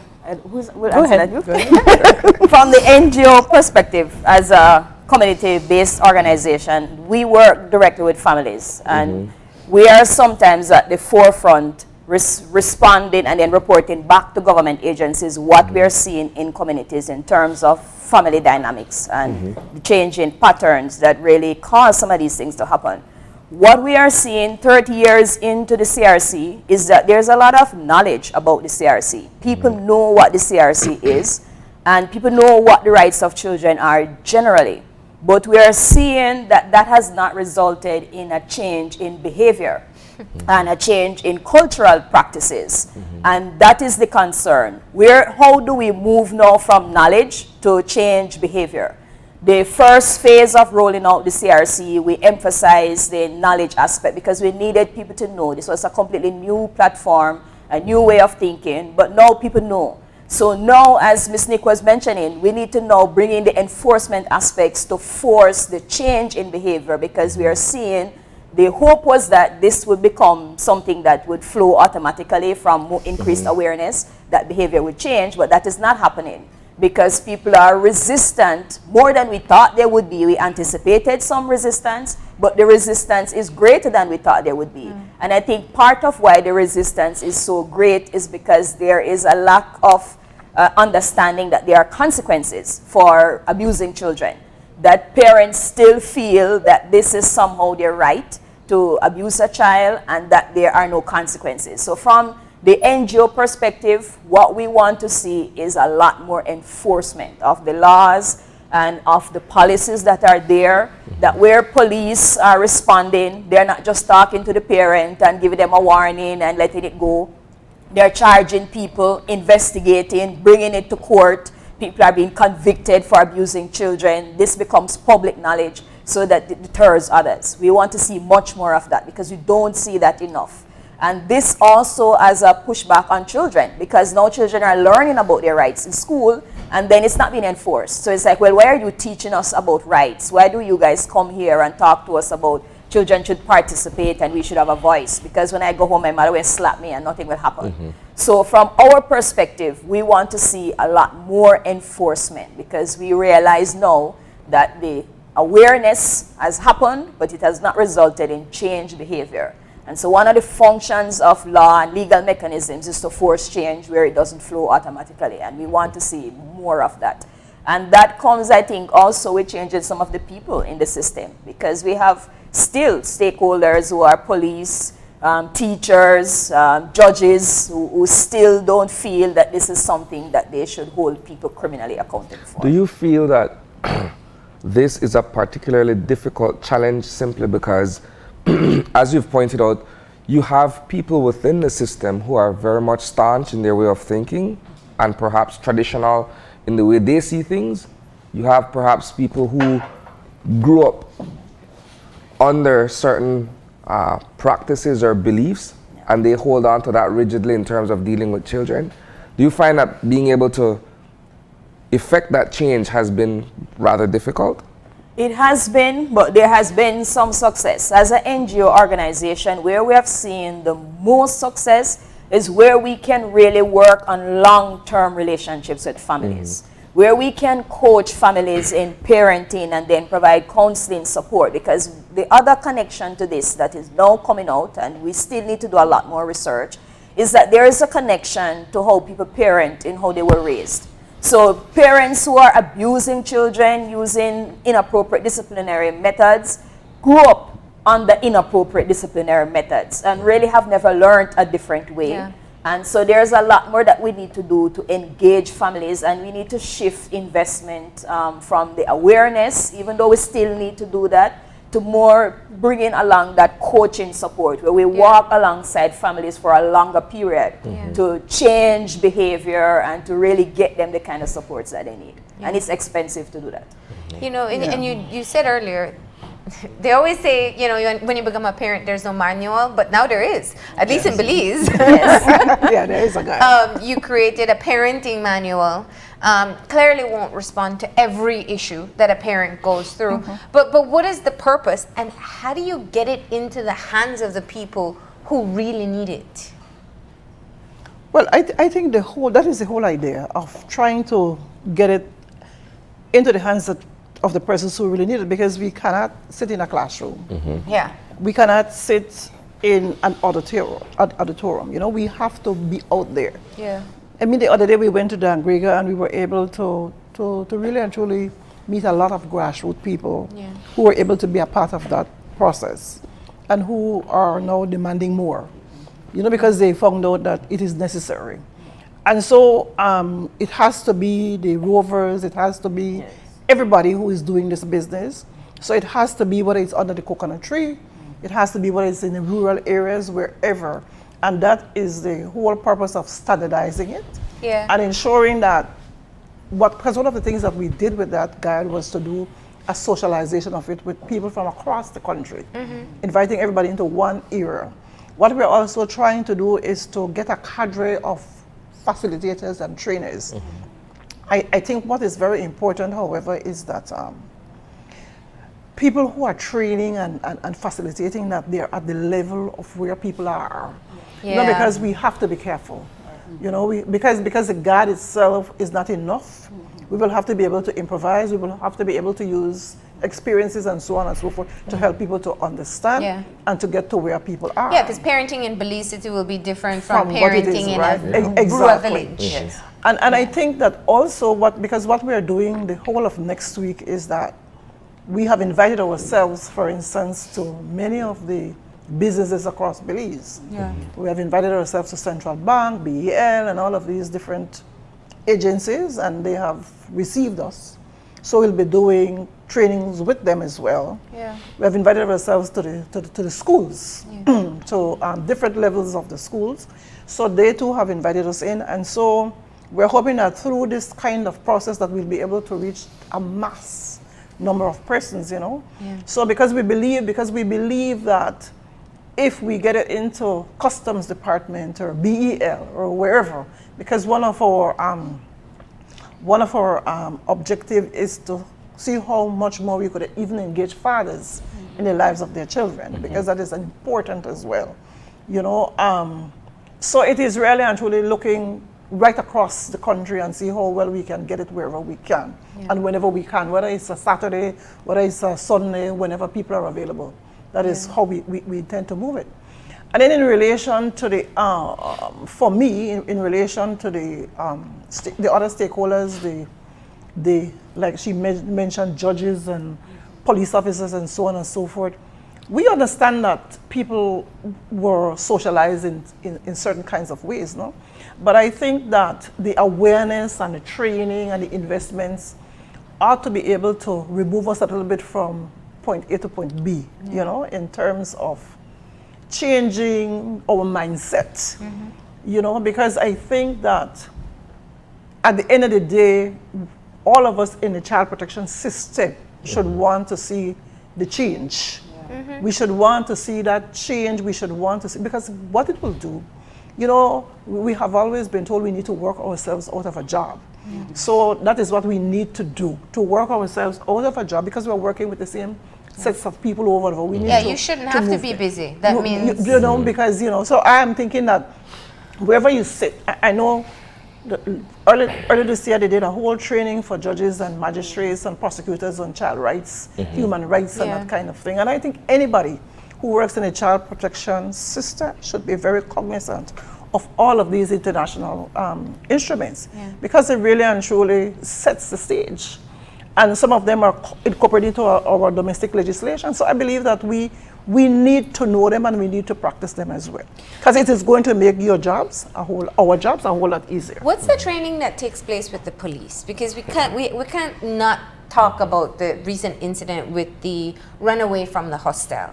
will Go answer ahead. that? From the NGO perspective, as a community-based organization, we work directly with families, and we are sometimes at the forefront responding and then reporting back to government agencies what we are seeing in communities in terms of family dynamics and the change in patterns that really cause some of these things to happen. What we are seeing 30 years into the CRC is that there's a lot of knowledge about the CRC. People know what the CRC is, and people know what the rights of children are generally. But we are seeing that that has not resulted in a change in behavior and a change in cultural practices. And that is the concern. How do we move now from knowledge to change behavior? The first phase of rolling out the CRC, we emphasized the knowledge aspect because we needed people to know. This was a completely new platform, a new way of thinking, but now people know. So now, as Ms. Nick was mentioning, we need to now bring in the enforcement aspects to force the change in behavior, because we are seeing the hope was that this would become something that would flow automatically from more increased awareness, that behavior would change, but that is not happening because people are resistant more than we thought there would be. We anticipated some resistance, but the resistance is greater than we thought there would be. And I think part of why the resistance is so great is because there is a lack of understanding that there are consequences for abusing children, that parents still feel that this is somehow their right to abuse a child and that there are no consequences. So from the NGO perspective, what we want to see is a lot more enforcement of the laws and of the policies that are there, that where police are responding, they're not just talking to the parent and giving them a warning and letting it go. They're charging people, investigating, bringing it to court. People are being convicted for abusing children. This becomes public knowledge so that it deters others. We want to see much more of that because we don't see that enough. And this also as a pushback on children, because now children are learning about their rights in school and then it's not being enforced. So it's like, well, why are you teaching us about rights? Why do you guys come here and talk to us about children should participate and we should have a voice? Because when I go home, my mother will slap me and nothing will happen. So from our perspective, we want to see a lot more enforcement because we realize now that the awareness has happened, but it has not resulted in change behavior. And so one of the functions of law and legal mechanisms is to force change where it doesn't flow automatically. And we want to see more of that. And that comes, I think, also with changing some of the people in the system, because we have still stakeholders who are police, teachers, judges who still don't feel that this is something that they should hold people criminally accountable for. Do you feel that this is a particularly difficult challenge simply because, as you've pointed out, you have people within the system who are very much staunch in their way of thinking and perhaps traditional in the way they see things. You have perhaps people who grew up under certain practices or beliefs, and they hold on to that rigidly in terms of dealing with children. Do you find that being able to effect that change has been rather difficult? It has been, but there has been some success. As an NGO organization, where we have seen the most success is where we can really work on long-term relationships with families, where we can coach families in parenting and then provide counseling support. Because the other connection to this that is now coming out, and we still need to do a lot more research, is that there is a connection to how people parent in how they were raised. So parents who are abusing children using inappropriate disciplinary methods grew up under inappropriate disciplinary methods and really have never learned a different way. Yeah. And so there's a lot more that we need to do to engage families, and we need to shift investment from the awareness, even though we still need to do that, to more bringing along that coaching support where we walk alongside families for a longer period to change behavior and to really get them the kind of supports that they need. And it's expensive to do that. You know, and you said earlier, they always say, you know, when you become a parent, there's no manual, but now there is, at least in Belize. Yeah, there is a guy. You created a parenting manual. Clearly won't respond to every issue that a parent goes through. But what is the purpose, and how do you get it into the hands of the people who really need it? Well, I think that is the whole idea of trying to get it into the hands of the persons who really need it, because we cannot sit in a classroom. Yeah. We cannot sit in an auditorium. You know, we have to be out there. Yeah. I mean, the other day we went to Dangrega and we were able to really and truly meet a lot of grassroots people who were able to be a part of that process and who are now demanding more, you know, because they found out that it is necessary. And so it has to be the rovers, it has to be everybody who is doing this business. So it has to be whether it's under the coconut tree, it has to be whether it's in the rural areas, wherever. And that is the whole purpose of standardizing it and ensuring that because one of the things that we did with that guide was to do a socialization of it with people from across the country, inviting everybody into one area. What we're also trying to do is to get a cadre of facilitators and trainers. I think what is very important, however, is that people who are training and facilitating, that they're at the level of where people are. You know, because we have to be careful. You know, because the guide itself is not enough. We will have to be able to improvise. We will have to be able to use experiences and so on and so forth to help people to understand and to get to where people are. Yeah, because parenting in Belize City will be different from what it is, parenting in right? a rural village. Yes. And I think that also because what we are doing the whole of next week is that we have invited ourselves, for instance, to many of the businesses across Belize. We have invited ourselves to Central Bank, BEL, and all of these different agencies, and they have received us. So we'll be doing trainings with them as well. We have invited ourselves to the schools, to different levels of the schools. So they too have invited us in, and so we're hoping that through this kind of process that we'll be able to reach a mass number of persons, you know. So because we believe that if we get it into Customs Department or BEL or wherever, because one of our objective is to see how much more we could even engage fathers in the lives of their children, because that is important as well, you know. So it is really and truly looking right across the country and see how well we can get it wherever we can and whenever we can, whether it's a Saturday, whether it's a Sunday, whenever people are available. That is how we intend to move it. And then in relation to the, for me, in relation to the other stakeholders, like she mentioned, judges and police officers and so on and so forth, we understand that people were socialized in certain kinds of ways, no? But I think that the awareness and the training and the investments ought to be able to remove us a little bit from point A to point B, you know, in terms of changing our mindset, you know, because I think that at the end of the day, all of us in the child protection system should want to see the change. We should want to see that change. We should want to see, because what it will do, you know, we have always been told we need to work ourselves out of a job. So that is what we need to do, to work ourselves out of a job, because we're working with the same sets of people over and over. We need to, you shouldn't have to move be them. busy. That means... You know, because, you know, so I am thinking that wherever you sit, I know early this year they did a whole training for judges and magistrates and prosecutors on child rights, human rights and that kind of thing. And I think anybody who works in a child protection system should be very cognizant of all of these international instruments, because it really and truly sets the stage. And some of them are incorporated into our domestic legislation. So I believe that we need to know them and we need to practice them as well, because it is going to make our jobs a whole lot easier. What's the training that takes place with the police? Because we can't not talk about the recent incident with the runaway from the hostel.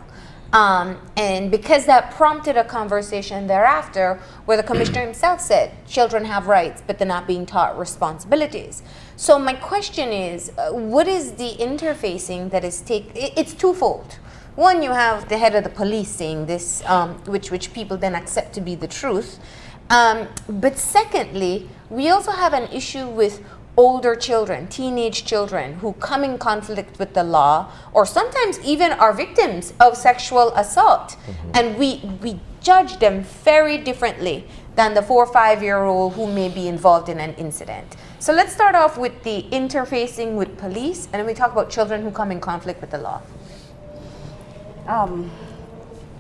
And because that prompted a conversation thereafter where the commissioner himself said children have rights, but they're not being taught responsibilities. So my question is, what is the interfacing that is it's twofold. One, you have the head of the police saying this, which people then accept to be the truth. But secondly, we also have an issue with older children, teenage children who come in conflict with the law, or sometimes even are victims of sexual assault. And we judge them very differently than the 4 or 5-year-old who may be involved in an incident. So let's start off with the interfacing with police, and then we talk about children who come in conflict with the law.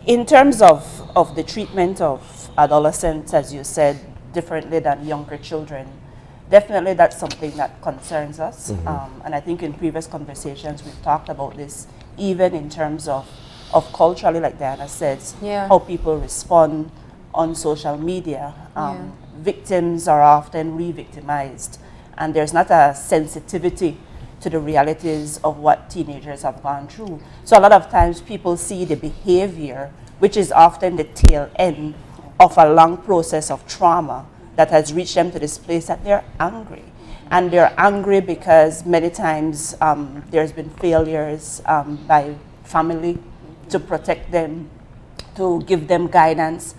In terms of the treatment of adolescents, as you said, differently than younger children, definitely that's something that concerns us. And I think in previous conversations we've talked about this, even in terms of culturally, like Diana says, how people respond on social media. Victims are often re-victimized, and there's not a sensitivity to the realities of what teenagers have gone through. So a lot of times people see the behavior, which is often the tail end of a long process of trauma that has reached them to this place that they're angry. And they're angry because many times there's been failures by family to protect them, to give them guidance.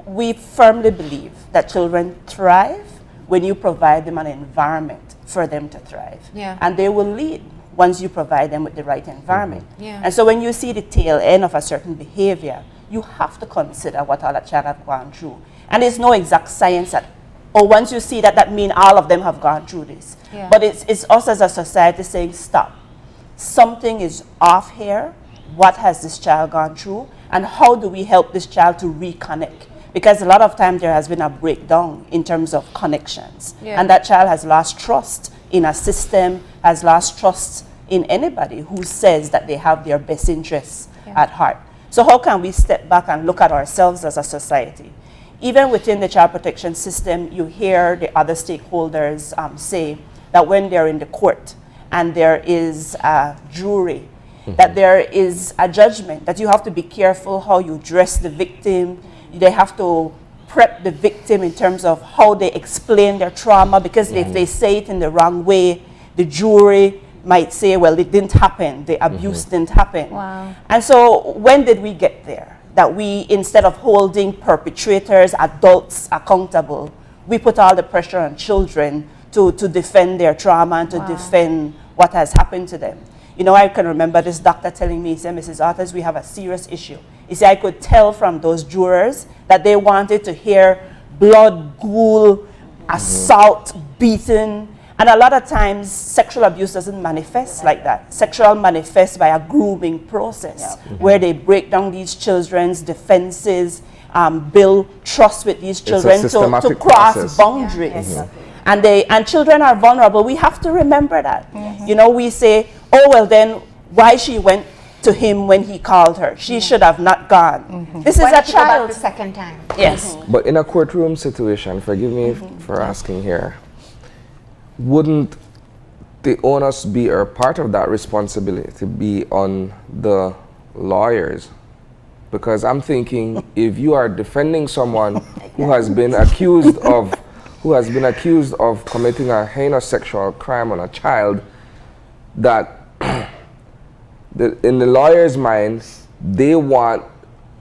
We firmly believe that children thrive when you provide them an environment for them to thrive. And they will lead once you provide them with the right environment. And so when you see the tail end of a certain behavior, you have to consider what all that child have gone through. And there's no exact science that, once you see that, that means all of them have gone through this. But it's us as a society saying, stop. Something is off here. What has this child gone through? And how do we help this child to reconnect? Because a lot of times there has been a breakdown in terms of connections. And that child has lost trust in a system, has lost trust in anybody who says that they have their best interests at heart. So how can we step back and look at ourselves as a society? Even within the child protection system, you hear the other stakeholders say that when they're in the court and there is a jury, that there is a judgment, that you have to be careful how you dress the victim. They have to prep the victim in terms of how they explain their trauma, because if they say it in the wrong way, the jury might say, well, it didn't happen, the abuse didn't happen. And so when did we get there? That we, instead of holding perpetrators, adults accountable, we put all the pressure on children to defend their trauma and to defend what has happened to them. You know, I can remember this doctor telling me, he said, Mrs. Arthurs, we have a serious issue. He said, I could tell from those jurors that they wanted to hear blood, ghoul, assault, beating. And a lot of times, sexual abuse doesn't manifest like that. Sexual manifests by a grooming process where they break down these children's defenses, build trust with these children to cross boundaries. And children are vulnerable. We have to remember that. You know, we say, oh, well, then why she went to him when he called her? She should have not gone. This is a child. Go back the second time? Yes. But in a courtroom situation, forgive me for asking here, wouldn't the onus be, or part of that responsibility be on the lawyers? Because I'm thinking, if you are defending someone who has been accused of committing a heinous sexual crime on a child, that in the lawyer's mind, they want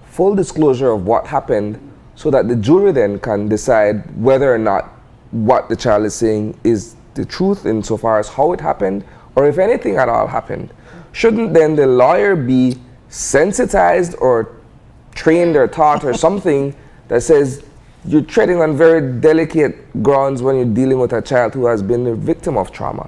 full disclosure of what happened so that the jury then can decide whether or not what the child is saying is the truth insofar as how it happened, or if anything at all happened. Shouldn't then the lawyer be sensitized or trained or taught or something that says you're treading on very delicate grounds when you're dealing with a child who has been a victim of trauma?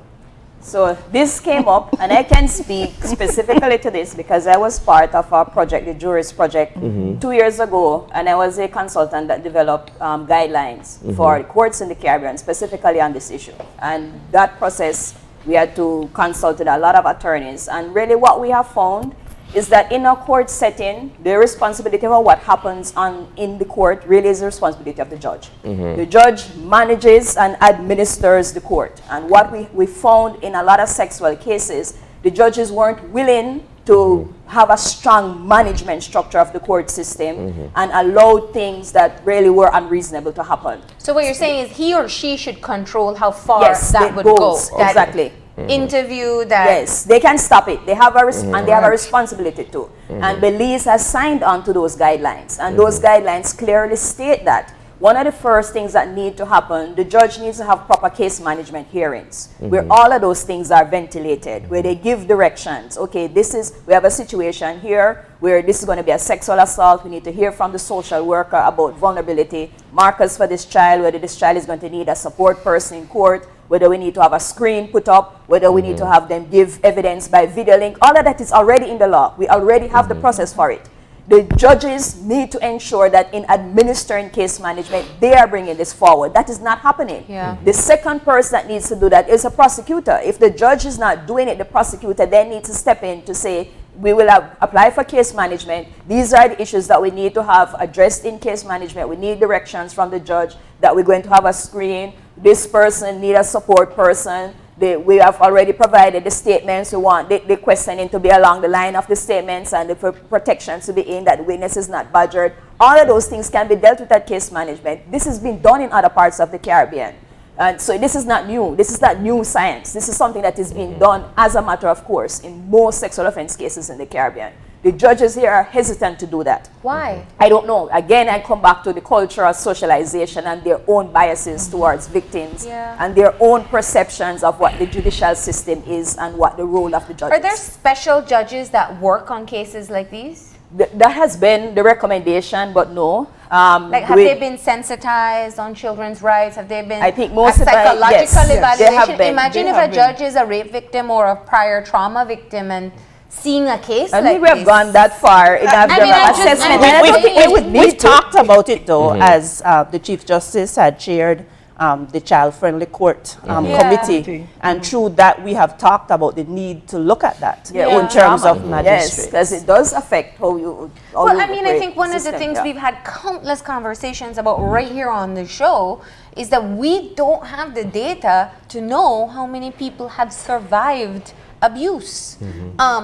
So this came up, and I can speak specifically to this because I was part of our project, the Juris Project, 2 years ago, and I was a consultant that developed guidelines for courts in the Caribbean, specifically on this issue. And that process, we had to consult with a lot of attorneys, and really what we have found is that in a court setting, the responsibility of what happens in the court really is the responsibility of the judge. The judge manages and administers the court. And what we found in a lot of sexual cases, the judges weren't willing to have a strong management structure of the court system and allowed things that really were unreasonable to happen. So what you're saying is he or she should control how far Yes, that it would goes. go. That Exactly. interview that. Yes, they can stop it. They have a and they have a responsibility to. And Belize has signed on to those guidelines, and those guidelines clearly state that one of the first things that need to happen, the judge needs to have proper case management hearings, where all of those things are ventilated, where they give directions. Okay, we have a situation here where this is going to be a sexual assault. We need to hear from the social worker about vulnerability, markers for this child, whether this child is going to need a support person in court, whether we need to have a screen put up, whether we need to have them give evidence by video link. All of that is already in the law. We already have the process for it. The judges need to ensure that in administering case management, they are bringing this forward. That is not happening. Yeah. The second person that needs to do that is a prosecutor. If the judge is not doing it, the prosecutor then needs to step in to say, we will apply for case management. These are the issues that we need to have addressed in case management. We need directions from the judge that we're going to have a screen. This person needs a support person. We have already provided the statements. We want the questioning to be along the line of the statements and the protections to be in, that the witness is not badgered. All of those things can be dealt with at case management. This has been done in other parts of the Caribbean. And so this is not new. This is not new science. This is something that is being done as a matter of course in most sexual offense cases in the Caribbean. The judges here are hesitant to do that. Why? I don't know. Again, I come back to the cultural socialization and their own biases towards victims and their own perceptions of what the judicial system is and what the role of the judges. Are there special judges that work on cases like these? That has been the recommendation, but no. Like, have they been sensitized on children's rights? Have they been I think most a psychological yes, evaluation? they have been. Imagine They if a have judge is a rape victim or a prior trauma victim and seeing a case I like think we have this. gone that far in our I mean, I'm just- assessment. I'm And I just don't think saying- we would We've need to. talked about it though, as the Chief Justice had chaired the Child-Friendly Court Committee. And through that, we have talked about the need to look at that in terms of Yes, magistrates. because it does affect how you. How Well, you I mean, I operate think one of the system, things yeah. we've had countless conversations about right here on the show is that we don't have the data to know how many people have survived abuse.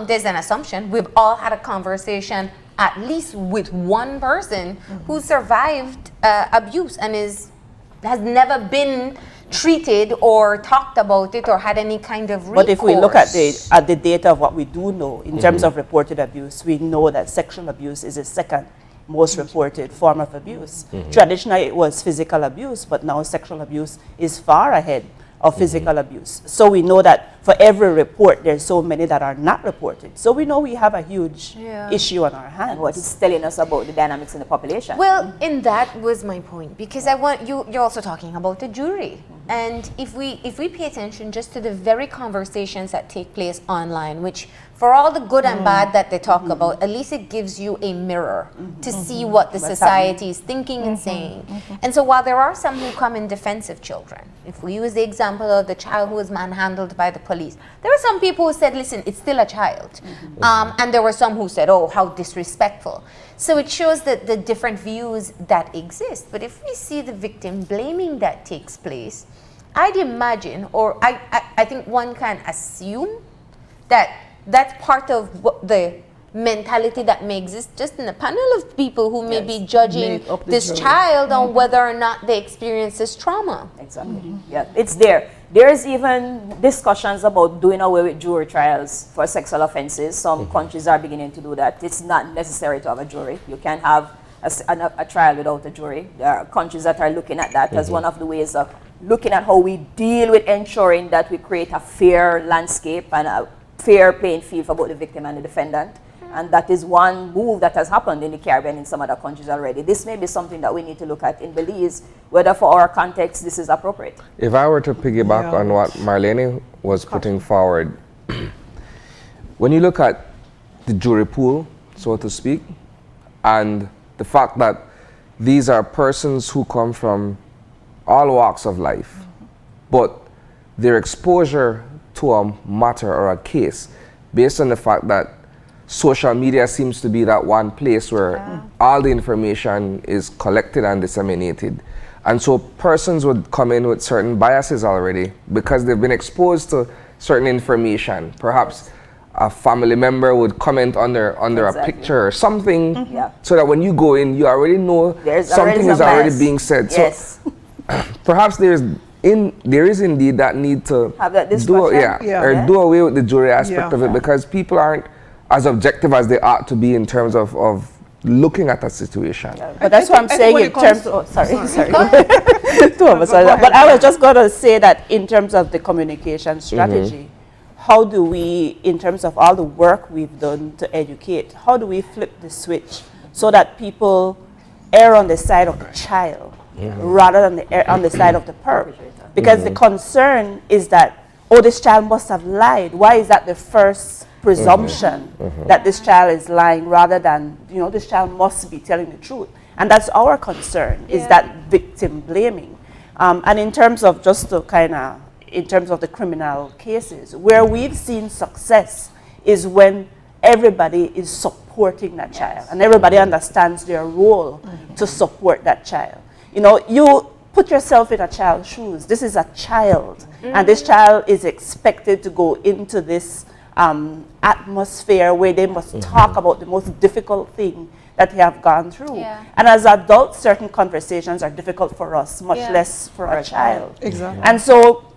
There's an assumption. We've all had a conversation at least with one person who survived abuse and has never been treated or talked about it or had any kind of recourse. But if we look at the data of what we do know in terms of reported abuse, we know that sexual abuse is the second most reported form of abuse. Traditionally, it was physical abuse, but now sexual abuse is far ahead of physical abuse. So we know that for every report, there's so many that are not reported. So we know we have a huge issue on our hands. And what it's telling us about the dynamics in the population. Well, and that was my point, because I want you're also talking about the jury. And if we pay attention just to the very conversations that take place online, which for all the good and bad that they talk about, at least it gives you a mirror to see what the society is thinking and saying. And so while there are some who come in defense of children, if we use the example of the child who was manhandled by the police, there were some people who said, listen, it's still a child. And there were some who said, oh, how disrespectful. So it shows that the different views that exist. But if we see the victim blaming that takes place, I'd imagine, or I think one can assume that that's part of what the mentality that may exist just in a panel of people who may be judging Made up the this jury. child on whether or not they experience this trauma. Exactly. Yeah, it's there. There's even discussions about doing away with jury trials for sexual offenses. Some countries are beginning to do that. It's not necessary to have a jury. You can have a trial without a jury. There are countries that are looking at that as one of the ways of looking at how we deal with ensuring that we create a fair landscape and a fair playing field for both the victim and the defendant. And that is one move that has happened in the Caribbean in some other countries already. This may be something that we need to look at in Belize, whether for our context this is appropriate. If I were to piggyback on what Marlene was putting forward, when you look at the jury pool, so to speak, and the fact that these are persons who come from all walks of life, but their exposure to a matter or a case, based on the fact that social media seems to be that one place where all the information is collected and disseminated. And so persons would come in with certain biases already because they've been exposed to certain information. Perhaps a family member would comment under a picture or something, so that when you go in, you already know something is already being said. Yes. So perhaps there is indeed that need to Have that discussion. do away with the jury aspect of it, because people aren't as objective as they ought to be in terms of looking at a situation. But that's what I'm saying when in it comes terms of, sorry. Go ahead. Two of us are- But I was just going to say that in terms of the communication strategy, how do we, in terms of all the work we've done to educate, how do we flip the switch so that people err on the side of the child rather than on the side of the perpetrator? Because the concern is that, oh, this child must have lied. Why is that the first presumption that this child is lying, rather than, this child must be telling the truth? And that's our concern, is that victim blaming. And in terms of in terms of the criminal cases, where we've seen success is when everybody is supporting that child and everybody understands their role to support that child. You put yourself in a child's shoes. This is a child, and this child is expected to go into this atmosphere where they must talk about the most difficult thing that they have gone through. And as adults, certain conversations are difficult for us, much less for a child. Exactly. And so,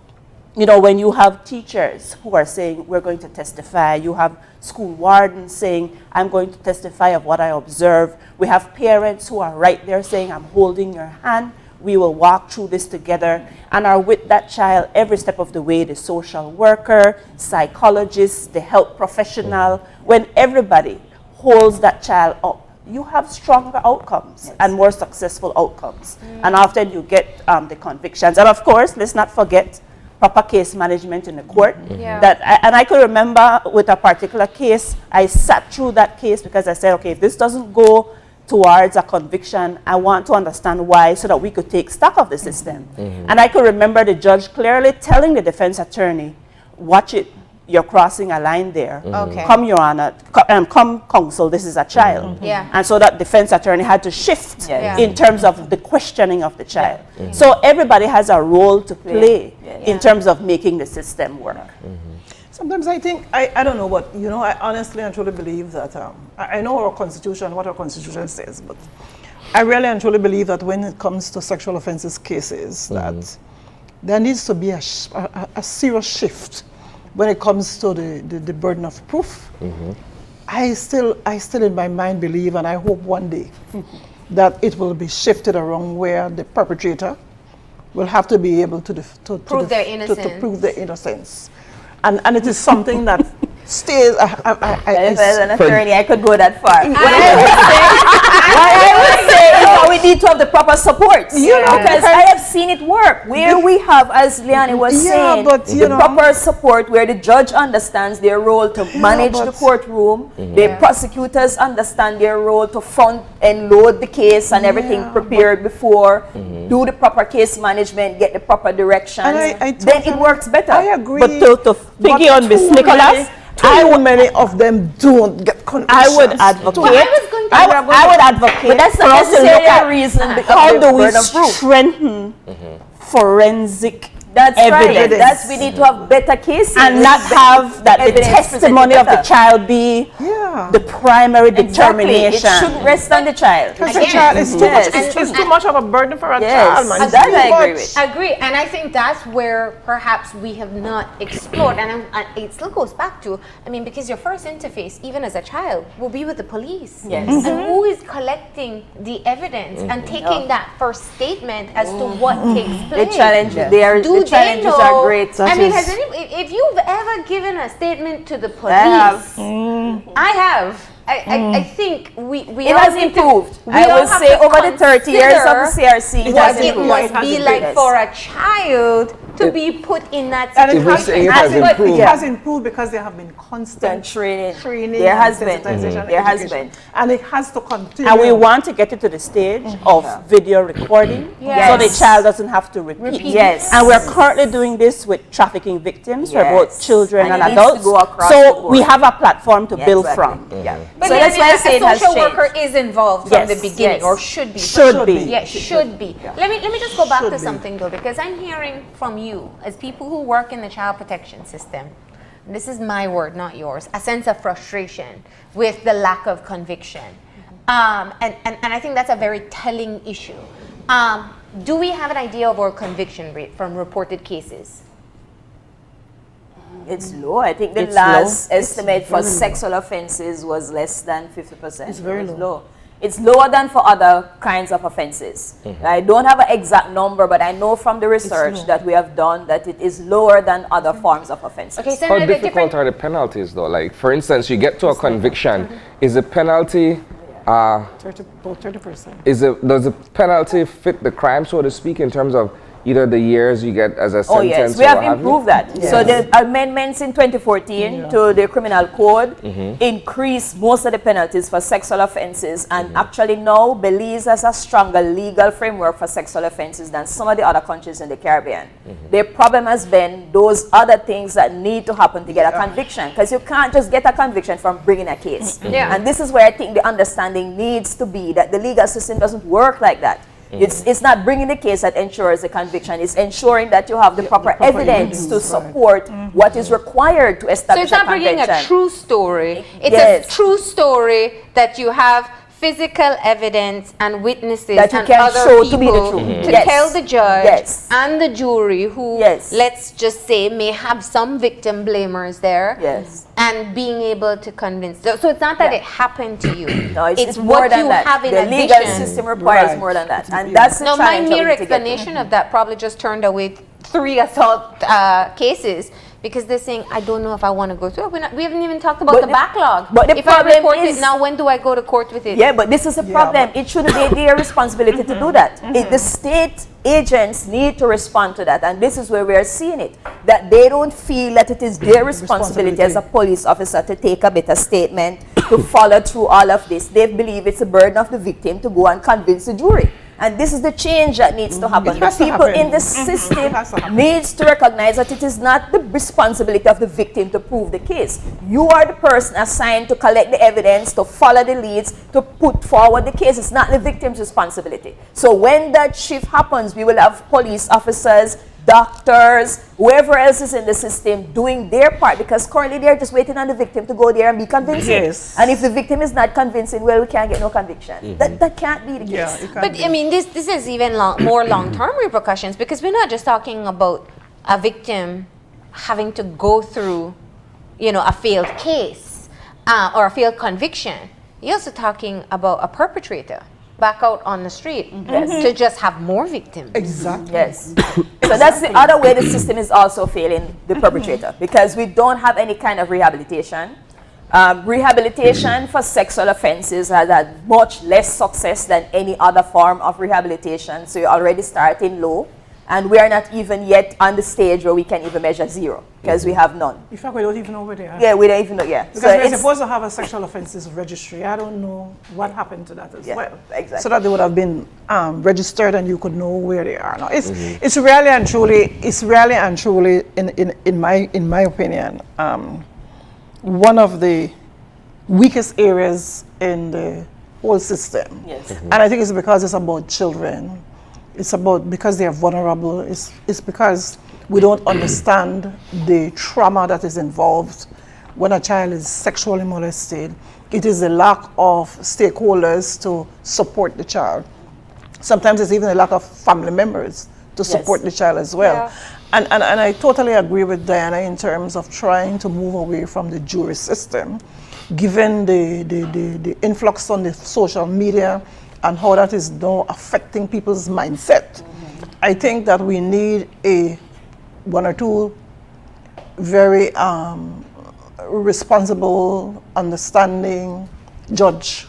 when you have teachers who are saying, we're going to testify, you have school wardens saying, I'm going to testify of what I observe. We have parents who are right there saying, I'm holding your hand. We will walk through this together, and are with that child every step of the way, the social worker, psychologist, the health professional. When everybody holds that child up, you have stronger outcomes and more successful outcomes. And often you get the convictions. And of course, let's not forget proper case management in the court. And I could remember with a particular case, I sat through that case because I said, okay, if this doesn't go towards a conviction, I want to understand why, so that we could take stock of the system. And I could remember the judge clearly telling the defense attorney, watch it, you're crossing a line there. Come, Your Honor, come, counsel, this is a child. And so that defense attorney had to shift in terms of the questioning of the child. So everybody has a role to play in terms of making the system work. Sometimes I think, I don't know, but I honestly and truly believe that, I know our constitution, what our constitution says, but I really and truly believe that when it comes to sexual offenses cases, that there needs to be a serious shift when it comes to the burden of proof. I still in my mind believe, and I hope one day, that it will be shifted around where the perpetrator will have to be able to Prove their innocence. to prove their innocence. And it is something that stays. As an attorney, I could go that far. What I would say is we need to have the proper support. Because I have seen it work. Where we have, as Leonie was saying, the proper support, where the judge understands their role to manage the courtroom, the prosecutors understand their role to front and load the case and everything prepared before, do the proper case management, get the proper directions, then it works better. I agree. But to figure on Miss Nicholas, too many of them don't get convictions. I would advocate. I would advocate. But that's for not us to look at necessarily a reason. how do we strengthen forensic That's right. evidence. That's we need to have better cases and not have that the evidence testimony of the presented child be Yeah. the primary Exactly. determination. It shouldn't rest on the child. Because the Again, child is too yes. much. It's too much of a burden for a Yes. child, man. And It's that too I agree much. with. Agree, and I think that's where perhaps we have not explored, and it still goes back to, I mean, because your first interface, even as a child, will be with the police. Yes. And who is collecting the evidence and taking that first statement as to what takes The place? challenge, Do the they challenges know? are great. I mean, is- if you've ever given a statement to the police, have. I have. I think we It all has need to- improved. we I all will have say to over the 30 years of the consider CRC, it has what it improved. must be like Yes. for a child to be put in that And it If we're has, saying it and has it improved. has improved because there have been constant Training. training There and has been. sensitization There has education. been. And it has to continue. And we want to get it to the stage of video recording so the Yes. child doesn't have to repeat. Yes. And we're currently doing this with trafficking victims for both Yes. children And and, it needs to adults. go across the So board. we have a platform to Yeah, build exactly. from. Yeah. But So then that's why I say a it has social changed. worker is involved from Yes, the beginning, yes. or should be. Should be. Yeah, should be. Let me just go back to something though, because I'm hearing from you as people who work in the child protection system. And this is my word, not yours. A sense of frustration with the lack of conviction, and I think that's a very telling issue. Do we have an idea of our conviction rate from reported cases? It's low. I think the It's last low. estimate for sexual offenses was less than 50%. It's very It was low. It's lower than for other kinds of offenses. I don't have an exact number, but I know from the research that we have done that it is lower than other forms of offenses. Okay, so How a bit difficult different. are the penalties though? Like, for instance, you get to a conviction. Is the penalty, 30%. does the penalty fit the crime, so to speak, in terms of either the years you get as a sentence Oh yes, we or have what have you? improved that. So the amendments in 2014 to the criminal code increased most of the penalties for sexual offenses, and actually now Belize has a stronger legal framework for sexual offenses than some of the other countries in the Caribbean. The problem has been those other things that need to happen to get a conviction, because you can't just get a conviction from bringing a case. Yeah. And this is where I think the understanding needs to be that the legal system doesn't work like that. It's not bringing the case that ensures the conviction. It's ensuring that you have the proper evidence to support what is required to So establish it's not a bringing conviction. a true story. It's Yes. a true story that you have physical evidence and witnesses That you and can other show people to be the truth. to Yes. tell the judge Yes. and the jury who, Yes. let's just say, may have some victim blamers there. Yes. And being able to convince. So it's not that Yeah. it happened to you. No, it's what more than you that. have in The legal addition. system requires Right. more than that, and that's the Now, my challenge that we mere need to get to. explanation of that probably just turned away 3 assault cases because they're saying, I don't know if I want to go through it. We haven't even talked about But the the- backlog. but the if I problem report is- it now, when do I go to court with it? Yeah, but this is a problem. It shouldn't be their responsibility to do that. The state agents need to respond to that, and this is where we are seeing it. That they don't feel that it is their responsibility as a police officer to take a better statement, to follow through all of this. They believe it's a burden of the victim to go and convince the jury. And this is the change that needs to happen. It The has to people happen. in the system It has to happen. needs to recognize that it is not the responsibility of the victim to prove the case. You are the person assigned to collect the evidence, to follow the leads, to put forward the case. It's not the victim's responsibility. So when that shift happens, we will have police officers, doctors, whoever else is in the system doing their part, because currently they're just waiting on the victim to go there and be convincing. Yes. And if the victim is not convincing, well, we can't get no conviction. That can't be the case. Yeah, it can't But be. I mean, this is even more long-term repercussions because we're not just talking about a victim having to go through, a failed case or a failed conviction. You're also talking about a perpetrator back out on the street to just have more victims. Exactly. Yes. So that's the other way the system is also failing the perpetrator, because we don't have any kind of rehabilitation. Rehabilitation for sexual offenses has had much less success than any other form of rehabilitation. So you're already starting low, and we are not even yet on the stage where we can even measure zero, because we have none. In fact, we don't even know where they are. Yeah, we don't even know. Yeah. Because So we're it's- supposed to have a sexual offenses registry. I don't know what happened to that as Yeah, well. exactly. So that they would have been registered and you could know where they are. Now, it's really and truly, in my opinion, one of the weakest areas in the whole system. Yes. And I think it's because it's about children. It's about because they are vulnerable. It's because We don't understand the trauma that is involved when a child is sexually molested. It is a lack of stakeholders to support the child. Sometimes it's even a lack of family members to support the child as well. Yeah. And I totally agree with Diana in terms of trying to move away from the jury system, given the influx on the social media and how that is now affecting people's mindset. I think that we need one or two very responsible, understanding judge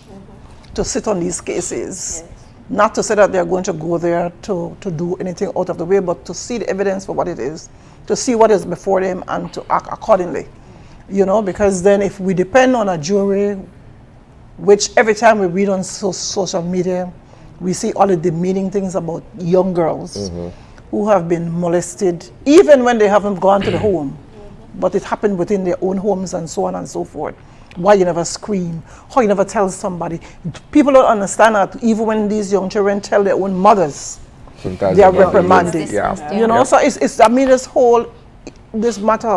to sit on these cases. Not to say that they're going to go there to do anything out of the way, but to see the evidence for what it is, to see what is before them and to act accordingly. You know, because then if we depend on a jury, which every time we read on social media, we see all the demeaning things about young girls who have been molested, even when they haven't gone to the home, but it happened within their own homes and so on and so forth. Why you never scream, how you never tell somebody. People don't understand that even when these young children tell their own mothers, Sometimes they are they're not reprimanded. Yeah. You know, so it's I mean, this matter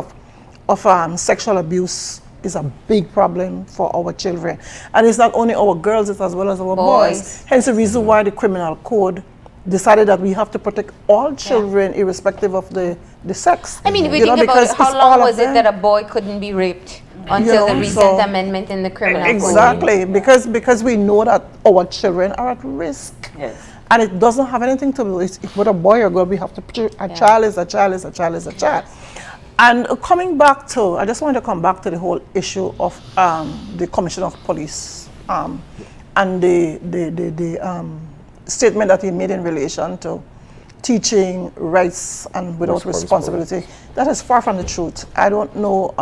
of sexual abuse is a big problem for our children. And it's not only our girls, it's as well as our boys. Hence the reason why the criminal code decided that we have to protect all children irrespective of the sex. I mean, if we You know, think about because it, how it's long all of was it them. that a boy couldn't be raped until the know, recent so- amendment in the criminal code? Exactly, because we know that our children are at risk. Yes. And it doesn't have anything to do with whether a boy or girl. We have to a child is a child is a child is a child. And coming back to, I just want to come back to the whole issue of the Commissioner of Police and the statement that he made in relation to teaching rights and without responsibility. That is far from the truth. I don't know.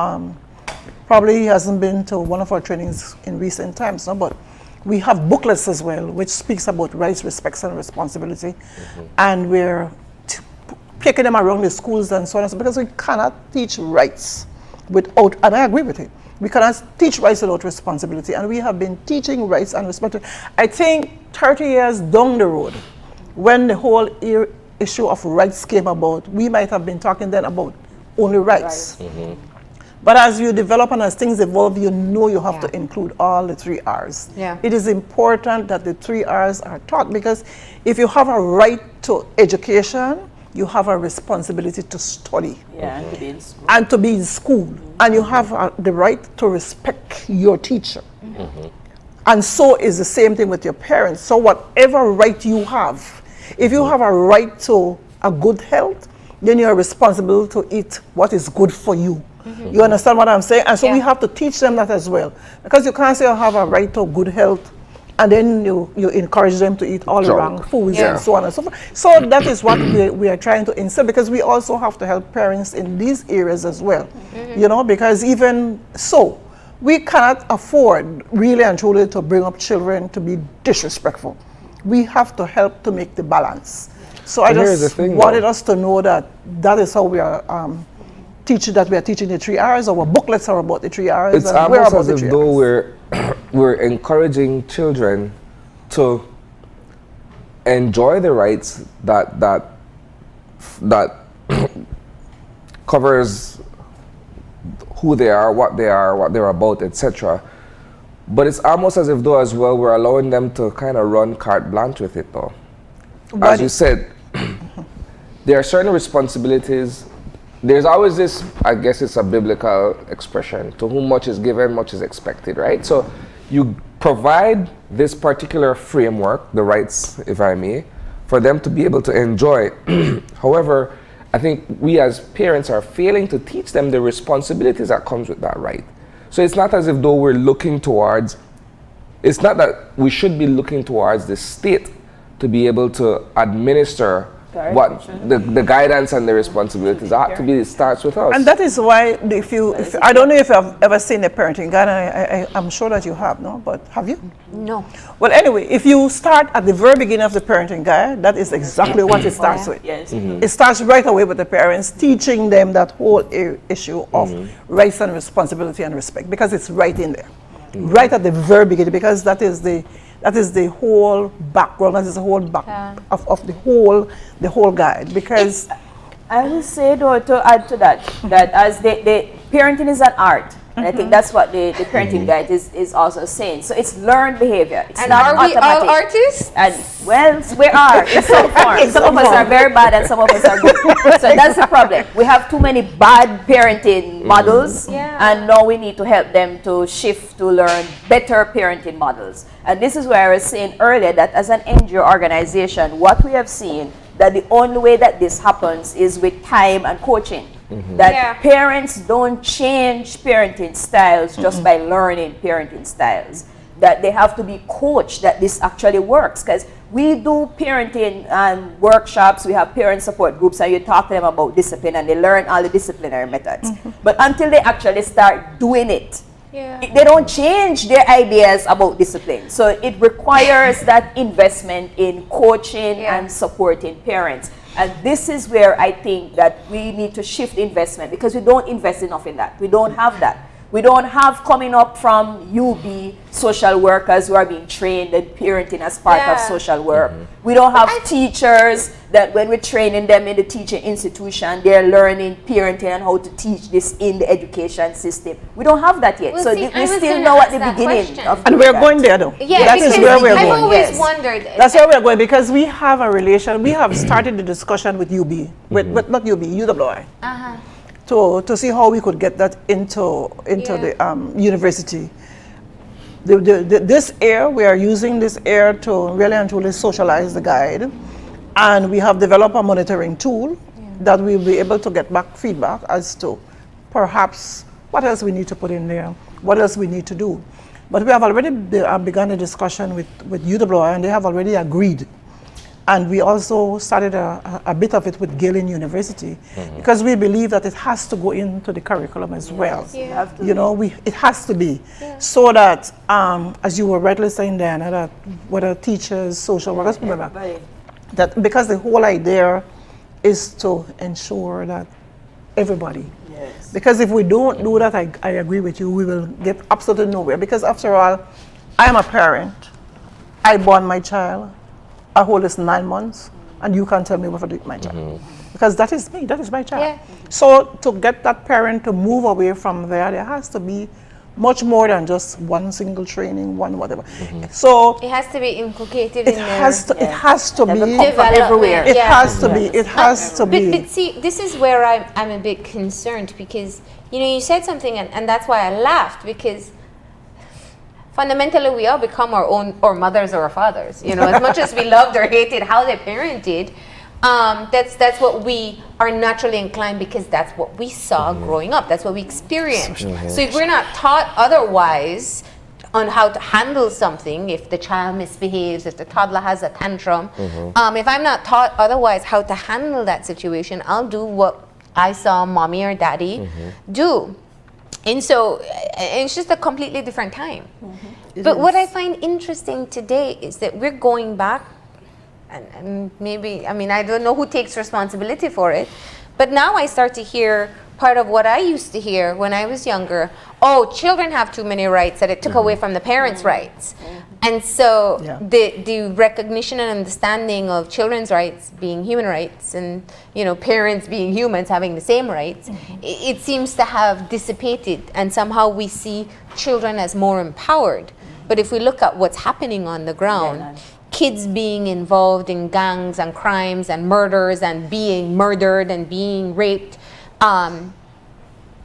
Probably he hasn't been to one of our trainings in recent times, no, but we have booklets as well, which speaks about rights, respects, and responsibility. And we're picking them around the schools and so on, because we cannot teach rights without, and I agree with it, we cannot teach rights without responsibility. And we have been teaching rights and responsibility. I think 30 years down the road, when the whole issue of rights came about, we might have been talking then about only rights. But as you develop and as things evolve, you know you have to include all the 3 R's. Yeah. It is important that the 3 R's are taught, because if you have a right to education, you have a responsibility to study Yeah, and to be in school. and to be in school. And you have the right to respect your teacher. And so is the same thing with your parents. So whatever right you have, if you have a right to a good health, then you are responsible to eat what is good for you. You understand what I'm saying? And so we have to teach them that as well. Because you can't say you have a right to good health and then you encourage them to eat all the wrong foods and so on and so forth. So that is what we are trying to instill, because we also have to help parents in these areas as well. You know, because even so, we cannot afford really and truly to bring up children to be disrespectful. We have to help to make the balance. So I here's the just thing, wanted though. us to know that that is how we are teaching the 3 R's. Our booklets are about the 3 R's. It's and we're almost about as the if 3 though R's. we're encouraging children to enjoy the rights that covers who they are, what they're about, etc. But it's almost as if though as well we're allowing them to kind of run carte blanche with it though. As you said, there are certain responsibilities. There's always this, I guess it's a biblical expression, to whom much is given, much is expected, right? So you provide this particular framework, the rights, if I may, for them to be able to enjoy. However, I think we as parents are failing to teach them the responsibilities that comes with that right. So it's not as if though we're looking towards, it's not that we should be looking towards the state to be able to administer what the guidance and the responsibilities are to be. It starts with us. And that is why, if I don't know if I've ever seen a parenting guide, I'm sure that you have, no? But have you? No. Well, anyway, if you start at the very beginning of the parenting guide, that is exactly what it starts with. Yes. It starts right away with the parents, teaching them that whole issue of rights and responsibility and respect, because it's right in there, right at the very beginning, because that is the whole background, that is the whole back of the whole guide. Because I will say though, to add to that, that as the parenting is an art. And I think that's what the parenting guide is also saying. So it's learned behavior. It's And not are we automatic. all artists? And well, we are in some form. Some of us are very bad and some of us are good. So that's the problem. We have too many bad parenting models, Yeah. and now we need to help them to shift to learn better parenting models. And this is where I was saying earlier that as an NGO organization, what we have seen that the only way that this happens is with time and coaching. That Yeah. parents don't change parenting styles just by learning parenting styles. That they have to be coached that this actually works. Because we do parenting workshops, we have parent support groups, and you talk to them about discipline and they learn all the disciplinary methods. But until they actually start doing it, Yeah. they don't change their ideas about discipline. So it requires that investment in coaching Yeah. and supporting parents. And this is where I think that we need to shift investment, because we don't invest enough in that. We don't have that. We don't have coming up from UB social workers who are being trained in parenting as part of Yeah. social work. We don't have teachers that when we're training them in the teaching institution, they're learning parenting and how to teach this in the education system. We don't have that yet. Well, So see, I we're was still gonna now at ask the that beginning. question. Of And doing we're that. going there though. Yeah, that is because where we're I've going. always Yes. wondered. That's where we're going, because we have a relation. We have started the discussion with UB, with not UB, UWI, to see how we could get that into Yeah. the university. This year, we are using this year to really and truly socialize the guide, and we have developed a monitoring tool that we'll be able to get back feedback as to perhaps what else we need to put in there, what else we need to do. But we have already begun a discussion with UWI, and they have already agreed. And we also started a bit of it with Galen University, because we believe that it has to go into the curriculum as well. Yeah. You know, it has to be, so that, as you were rightly saying, Diana, that whether teachers, social workers, whoever, that because the whole idea is to ensure that everybody. Yes. Because if we don't do that, I agree with you, we will get absolutely nowhere. Because after all, I am a parent. I born my child. I hold this 9 months, and you can't tell me what to do with my child. Because that is me, that is my child. Yeah. So to get that parent to move away from there has to be much more than just one single training, one whatever. So It has to be inculcated it in has there. to, it has to Never be, come from everywhere. it Yeah. has to be, it has to be. But see, this is where I'm a bit concerned, because, you know, you said something, and that's why I laughed, because fundamentally we all become our own, or mothers or our fathers. You know, as much as we loved or hated how they parented, that's what we are naturally inclined, because that's what we saw growing up. That's what we experienced. So if we're not taught otherwise on how to handle something, if the child misbehaves, if the toddler has a tantrum, if I'm not taught otherwise how to handle that situation, I'll do what I saw mommy or daddy do. And so it's just a completely different time. But what I find interesting today is that we're going back, and maybe, I mean, I don't know who takes responsibility for it, but now I start to hear part of what I used to hear when I was younger. Oh, children have too many rights, that it took away from the parents' rights. And so Yeah. the recognition and understanding of children's rights being human rights, and, you know, parents being humans having the same rights, it seems to have dissipated, and somehow we see children as more empowered. But if we look at what's happening on the ground, kids being involved in gangs and crimes and murders and being murdered and being raped,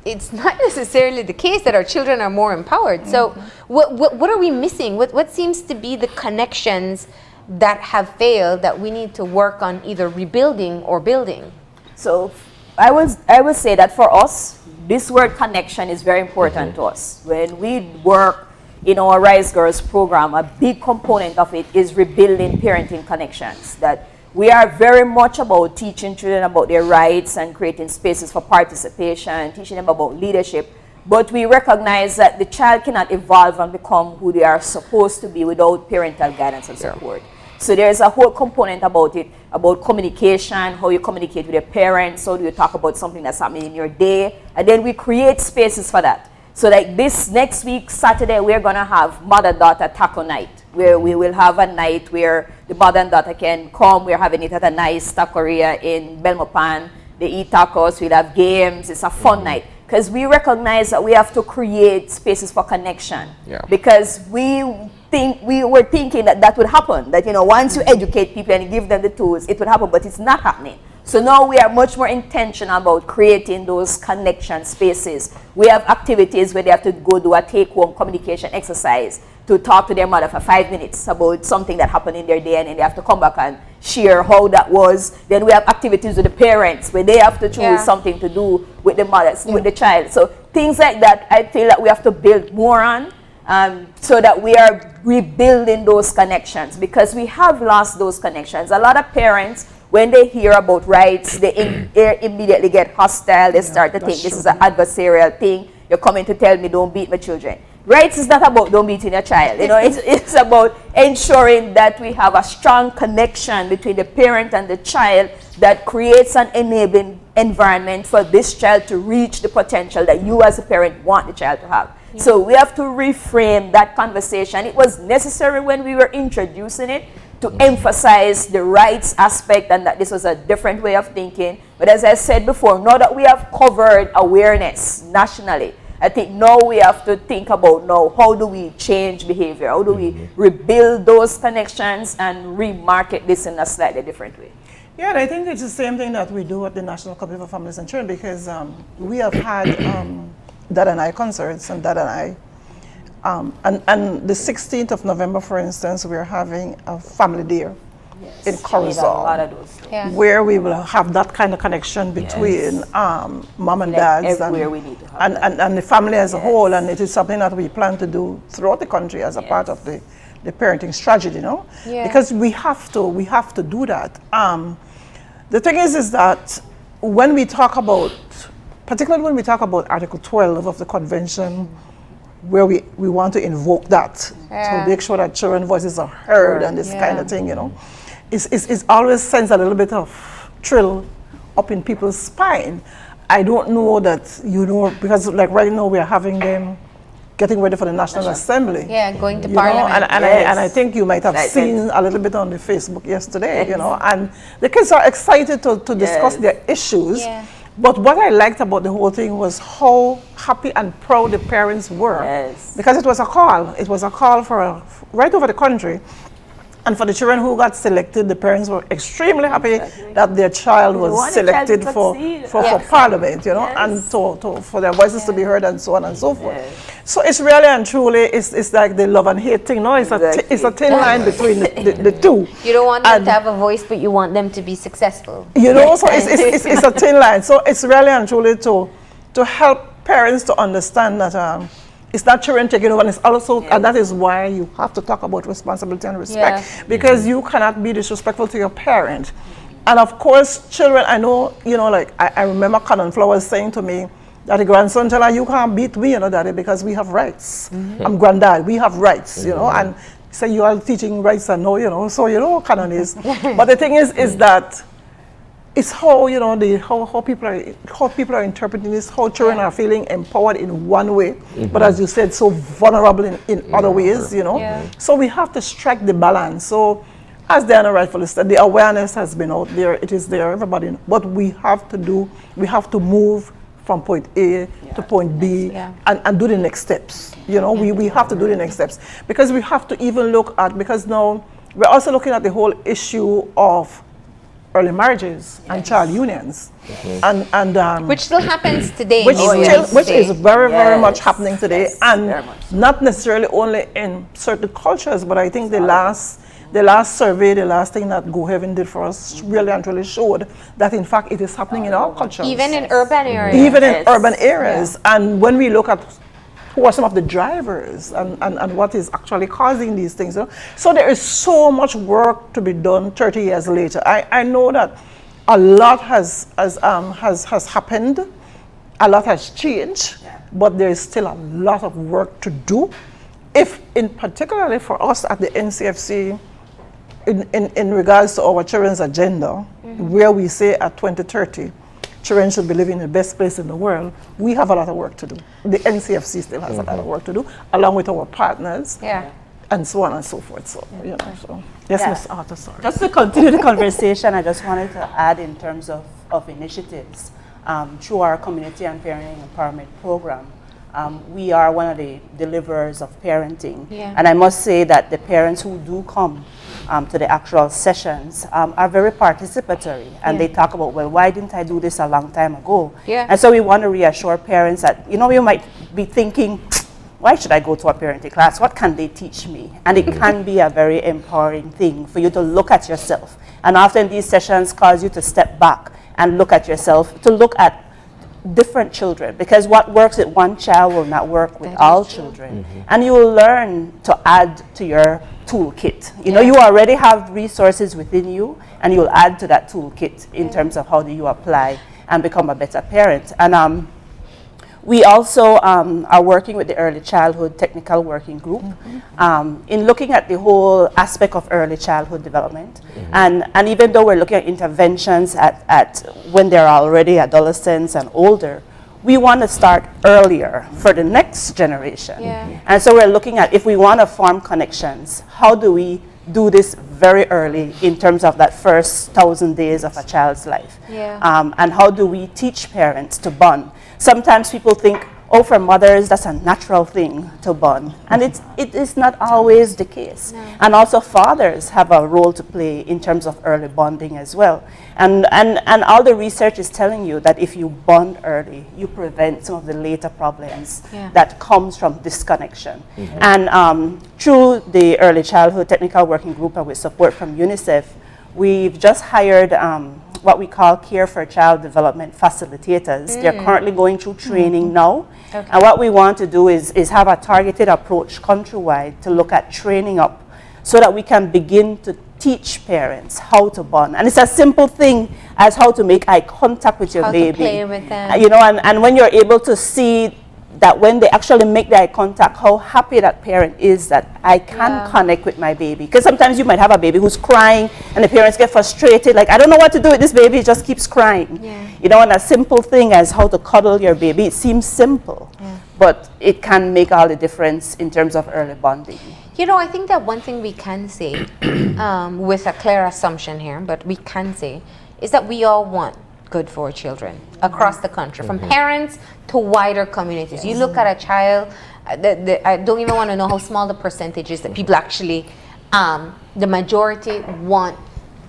it's not necessarily the case that our children are more empowered. So what are we missing? What seems to be the connections that have failed that we need to work on either rebuilding or building? So I would say that for us, this word connection is very important to us. When we work in our Rise Girls program, a big component of it is rebuilding parenting connections. That we are very much about teaching children about their rights and creating spaces for participation, teaching them about leadership. But we recognize that the child cannot evolve and become who they are supposed to be without parental guidance and support. So there's a whole component about it, about communication, how you communicate with your parents, how do you talk about something that's happening in your day, and then we create spaces for that. So like this next week, Saturday, we're gonna have mother-daughter taco night, where we will have a night where the mother and daughter can come. We're having it at a nice taqueria in Belmopan. they eat tacos, we'll have games, it's a fun night. Because we recognize that we have to create spaces for connection. Yeah. Because we were thinking that would happen, that, you know, once you educate people and you give them the tools, it would happen, but it's not happening. So now we are much more intentional about creating those connection spaces. We have activities where they have to go do a take-home communication exercise to talk to their mother for 5 minutes about something that happened in their day, and then they have to come back and share how that was. Then we have activities with the parents where they have to choose something to do with the mother, with the child. So things like that, I feel that we have to build more on, so that we are rebuilding those connections, because we have lost those connections. A lot of parents, when they hear about rights, they immediately get hostile. They start to think this is an adversarial thing. You're coming to tell me don't beat my children. Rights is not about don't beating your child. You know, it's about ensuring that we have a strong connection between the parent and the child that creates an enabling environment for this child to reach the potential that you as a parent want the child to have. Yeah. So we have to reframe that conversation. It was necessary when we were introducing it to emphasize the rights aspect, and that this was a different way of thinking. But as I said before, now that we have covered awareness nationally, I think now we have to think about how do we change behavior? How do we rebuild those connections and remarket this in a slightly different way? Yeah, and I think it's the same thing that we do at the National Committee for Families and Children, because we have had Dad and I concerts, and Dad and I, and the 16th of November, for instance, we're having a family day in Corozal, where we will have that kind of connection between mom and dads and the family as a whole, and it is something that we plan to do throughout the country as a part of the parenting strategy, you know, because we have to do that. The thing is that when we talk about, particularly when we talk about Article 12 of the Convention, where we want to invoke that to make sure that children's voices are heard and this kind of thing, you know, it always sends a little bit of thrill up in people's spine. I don't know that, you know, because like right now we're having them getting ready for the National Assembly. Yeah, going to Parliament. And I think you might have seen a little bit on the Facebook yesterday, you know, and the kids are excited to discuss their issues. Yeah. But what I liked about the whole thing was how happy and proud the parents were. Yes. Because it was a call. It was a call for right over the country. And for the children who got selected, the parents were extremely happy that their child was selected for Parliament, you know, and for their voices to be heard and so on and so forth. So it's really and truly, it's like the love and hate thing, no? It's a thin line between the two. You don't want them to have a voice, but you want them to be successful. You know, so it's a thin line. So it's really and truly to help parents to understand that it's not children taking over, and it's also, and that is why you have to talk about responsibility and respect, because you cannot be disrespectful to your parent. And of course, children, I know, you know, like I remember Canon Flowers saying to me that the grandson tell her, you can't beat me, you know, daddy, because we have rights. I'm granddad, we have rights, you know, and say you are teaching rights and no, you know, so you know Canon is. But the thing is that it's how, you know, how people are interpreting this, how children are feeling empowered in one way, but as you said, so vulnerable in other ways, you know. So we have to strike the balance. So as Diana rightfully said, the awareness has been out there, it is there, everybody, but we have to move from point A to point B and do the next steps. You know, we have to do the next steps, because we have to even look at, because now we're also looking at the whole issue of early marriages and child unions, and which still happens today, which is very very much happening today, and not necessarily only in certain cultures, but I think the last survey, the last thing that Go Heaven did for us really and truly showed that in fact it is happening in our cultures, even in urban areas. Even in urban areas, and when we look at who are some of the drivers and what is actually causing these things. You know? So there is so much work to be done 30 years later. I know that a lot has happened, a lot has changed, but there is still a lot of work to do. If, in particularly for us at the NCFC, in regards to our children's agenda, where we say at 2030, children should be living in the best place in the world, we have a lot of work to do. The NCFC still has a lot of work to do, along with our partners, and so on and so forth. So, you know, so. Yes, Ms. Arthur, sorry. Just to continue the conversation, I just wanted to add in terms of of initiatives through our Community and Parenting Empowerment Program. We are one of the deliverers of parenting. Yeah. And I must say that the parents who do come to the actual sessions are very participatory. And they talk about, well, why didn't I do this a long time ago? Yeah. And so we want to reassure parents that, you know, you might be thinking, why should I go to a parenting class? What can they teach me? And it can be a very empowering thing for you to look at yourself. And often these sessions cause you to step back and look at yourself, to look at different children, because what works with one child will not work with all children. And you will learn to add to your toolkit. You know, you already have resources within you, and you'll add to that toolkit in terms of how do you apply and become a better parent. And we also are working with the Early Childhood Technical Working Group in looking at the whole aspect of early childhood development. And even though we're looking at interventions at when they're already adolescents and older, we want to start earlier for the next generation. Yeah. And so we're looking at, if we want to form connections, how do we do this very early in terms of that first 1,000 days of a child's life? Yeah. And how do we teach parents to bond? Sometimes people think, oh, for mothers, that's a natural thing to bond. And it is not always the case. No. And also fathers have a role to play in terms of early bonding as well. And all the research is telling you that if you bond early, you prevent some of the later problems that comes from disconnection. And through the Early Childhood Technical Working Group and with support from UNICEF, we've just hired what we call Care for Child Development Facilitators. They're currently going through training now. Okay. And what we want to do is have a targeted approach countrywide to look at training up so that we can begin to teach parents how to bond. And it's a simple thing as how to make eye contact with your How baby. to play with them. You know, and when you're able to see that when they actually make the eye contact, how happy that parent is that I can connect with my baby. Because sometimes you might have a baby who's crying and the parents get frustrated, like, I don't know what to do with this baby, it just keeps crying. Yeah. You know, and a simple thing as how to cuddle your baby, it seems simple, but it can make all the difference in terms of early bonding. You know, I think that one thing we can say, with a clear assumption here, but we can say, is that we all want good for children across the country, from parents to wider communities. You look at a child, I don't even want to know how small the percentage is that people actually, the majority want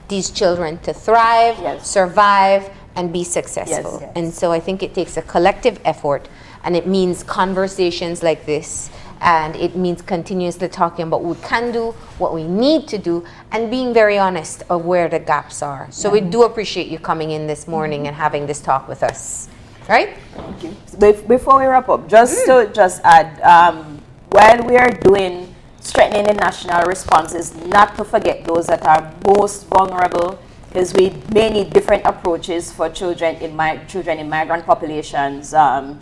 these children to thrive, survive, and be successful. Yes. And so I think it takes a collective effort, and it means conversations like this, and it means continuously talking about what we can do, what we need to do, and being very honest of where the gaps are. So we do appreciate you coming in this morning and having this talk with us. Right? Thank you. Before we wrap up, just to add, while we are doing strengthening the national responses, not to forget those that are most vulnerable, because we may need different approaches for children in migrant populations,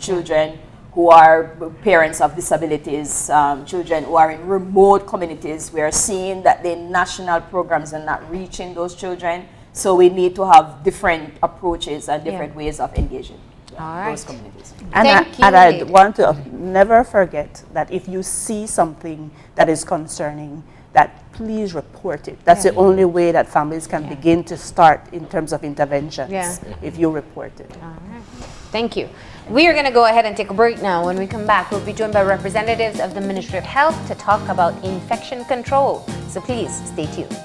children who are parents of disabilities, children who are in remote communities. We are seeing that the national programs are not reaching those children, so we need to have different approaches and different ways of engaging those communities. And Thank you, I Lady. want to never forget that if you see something that is concerning, that please report it. That's the only way that families can begin to start in terms of interventions, if you report it. Thank you. We are going to go ahead and take a break now. When we come back, we'll be joined by representatives of the Ministry of Health to talk about infection control. So please stay tuned.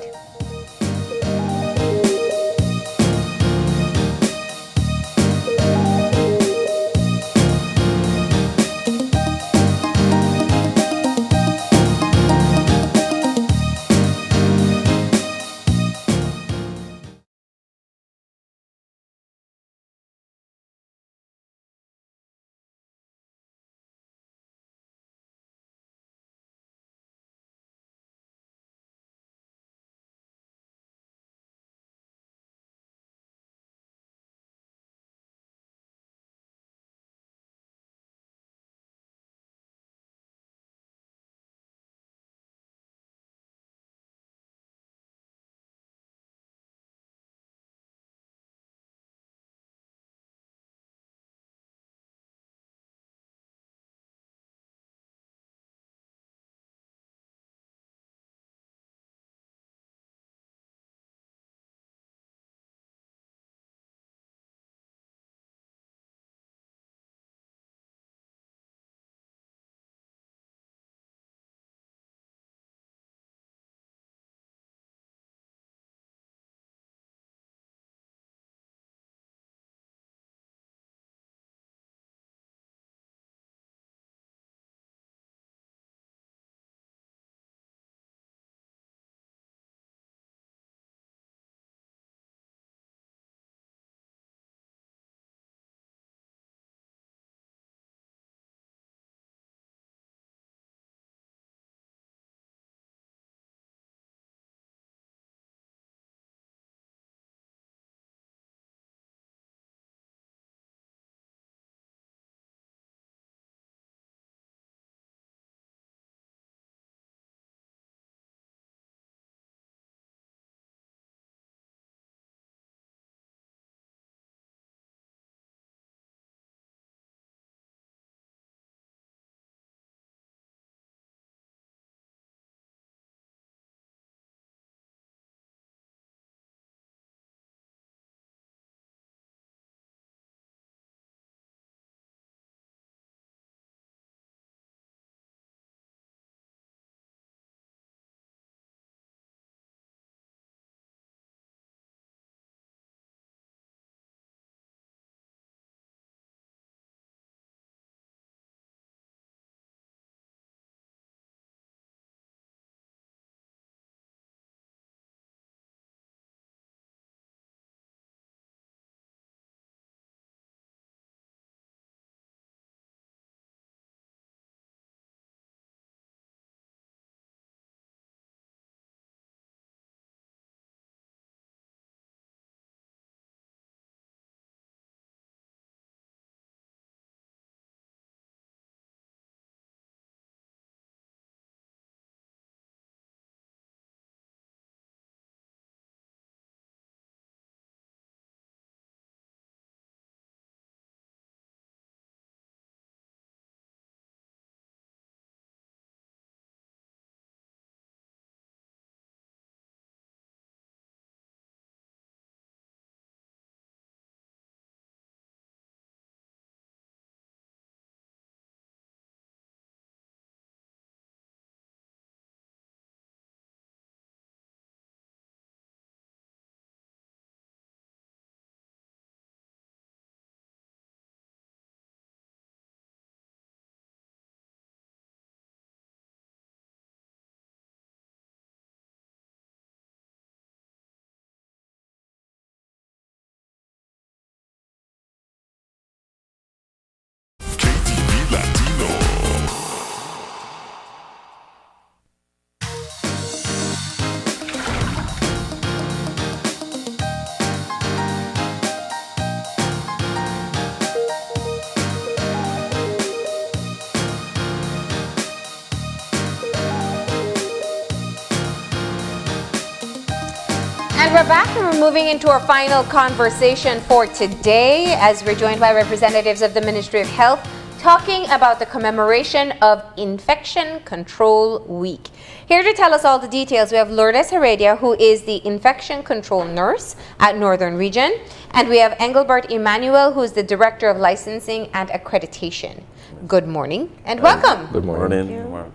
And we're back and we're moving into our final conversation for today as we're joined by representatives of the Ministry of Health talking about the commemoration of Infection Control Week. Here to tell us all the details, we have Lourdes Heredia, who is the infection control nurse at Northern Region, and we have Engelbert Emmanuel, who is the Director of Licensing and Accreditation. Good morning and welcome. Good morning. Good morning.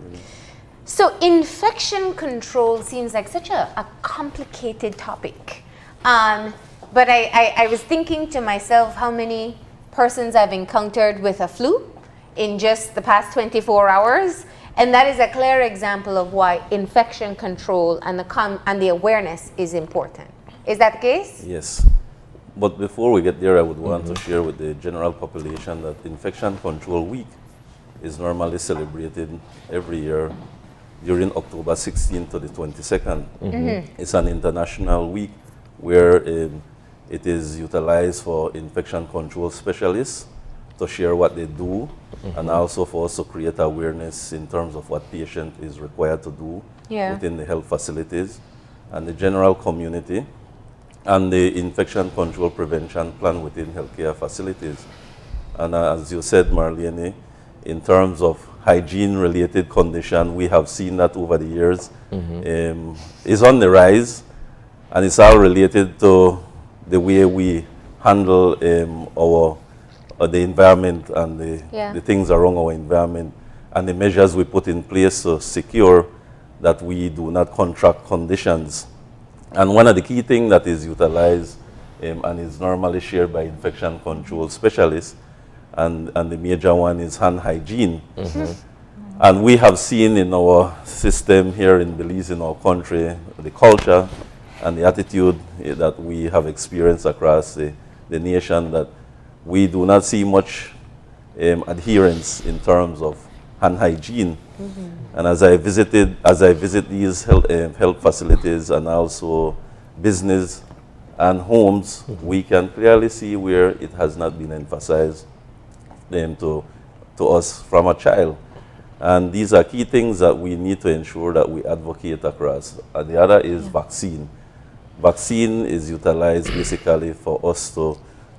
So infection control seems like such a complicated topic. But I was thinking to myself how many persons I've encountered with a flu in just the past 24 hours. And that is a clear example of why infection control and the awareness is important. Is that the case? Yes. But before we get there, I would want to share with the general population that Infection Control Week is normally celebrated every year during October 16th to the 22nd. It's an international week where it is utilized for infection control specialists to share what they do and also for us to create awareness in terms of what patient is required to do within the health facilities and the general community and the infection control prevention plan within healthcare facilities. And as you said, Marlene, in terms of hygiene-related condition, we have seen that over the years is on the rise, and it's all related to the way we handle the environment and the things around our environment, and the measures we put in place to secure that we do not contract conditions. And one of the key things that is utilized and is normally shared by infection control specialists, and the major one is hand hygiene. And we have seen in our system here in Belize, in our country, the culture and the attitude that we have experienced across the nation, that we do not see much adherence in terms of hand hygiene. And as I visit these health facilities and also business and homes, we can clearly see where it has not been emphasized to us from a child. And these are key things that we need to ensure that we advocate across. And the other is vaccine. Vaccine is utilized basically for us to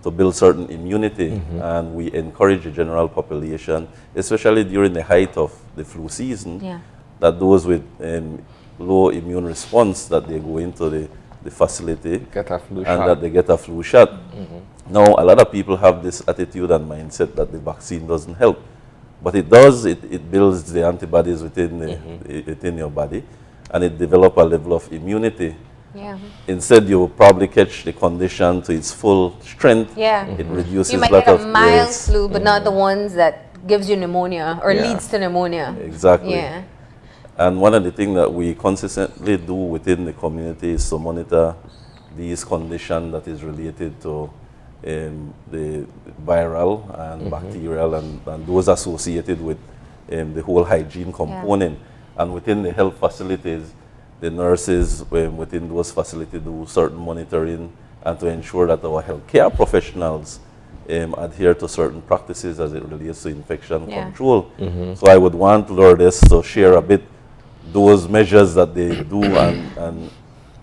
build certain immunity, and we encourage the general population, especially during the height of the flu season, that those with low immune response, that they go into the facility Get a flu and shot. that they get a flu shot. Now, a lot of people have this attitude and mindset that the vaccine doesn't help, but it does. It builds the antibodies within your body, and it develops a level of immunity. Instead, you will probably catch the condition to its full strength. It reduces You might lot get of a mild flu, but not the ones that gives you pneumonia or Yeah. leads to pneumonia. Exactly. Yeah. And one of the things that we consistently do within the community is to monitor these conditions that is related to the viral and bacterial and those associated with the whole hygiene component. And within the health facilities, the nurses within those facilities do certain monitoring and to ensure that our healthcare professionals adhere to certain practices as it relates to infection control. So I would want Lourdes to share a bit those measures that they do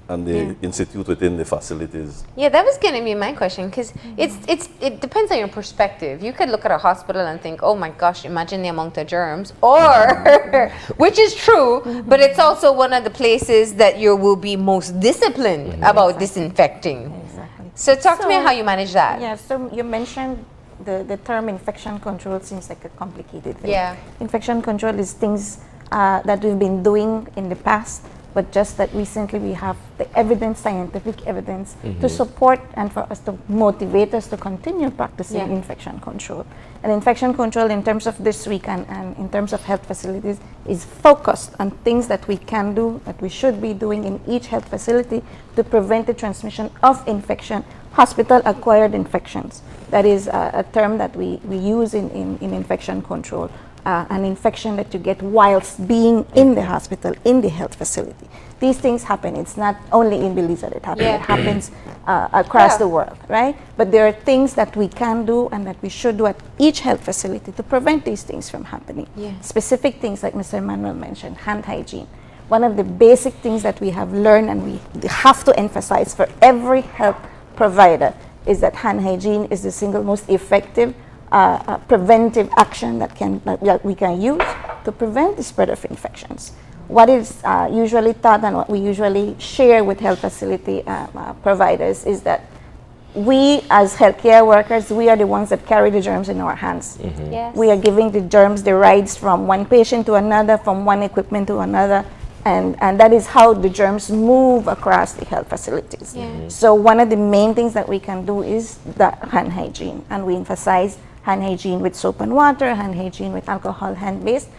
and they institute within the facilities. Yeah, that was going to be my question, because it depends on your perspective. You could look at a hospital and think, oh my gosh, imagine the amount of germs, or, which is true, but it's also one of the places that you will be most disciplined about disinfecting. Exactly. So talk to me how you manage that. Yeah, so you mentioned the term infection control seems like a complicated thing. Yeah. Infection control is things that we've been doing in the past, but just that recently we have the evidence, scientific evidence, to support and for us to motivate us to continue practicing infection control. And infection control in terms of this week and in terms of health facilities is focused on things that we can do, that we should be doing in each health facility to prevent the transmission of infection, hospital-acquired infections. That is a term that we use in infection control. An infection that you get whilst being in the hospital, in the health facility. These things happen. It's not only in Belize that it happens. It happens across the world, right? But there are things that we can do and that we should do at each health facility to prevent these things from happening. Specific things like Mr. Emmanuel mentioned, hand hygiene. one of the basic things that we have learned and we have to emphasize for every health provider is that hand hygiene is the single most effective preventive action that we can use to prevent the spread of infections. What is usually taught and what we usually share with health facility providers is that we as healthcare workers, we are the ones that carry the germs in our hands. Yes. We are giving the germs the rides from one patient to another, from one equipment to another, and that is how the germs move across the health facilities. So one of the main things that we can do is the hand hygiene, and we emphasize hand hygiene with soap and water, hand hygiene with alcohol-based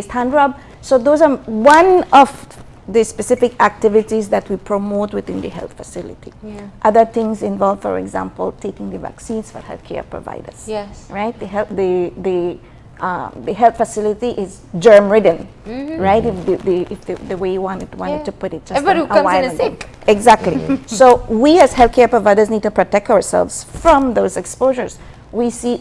hand rub. So those are one of the specific activities that we promote within the health facility. Other things involve, for example, taking the vaccines for healthcare providers. Yes. Right. The health facility is germ-ridden. Right. If the way you wanted to put it. Just Everybody who a comes while in is ago. sick. Exactly. So we as healthcare providers need to protect ourselves from those exposures. We see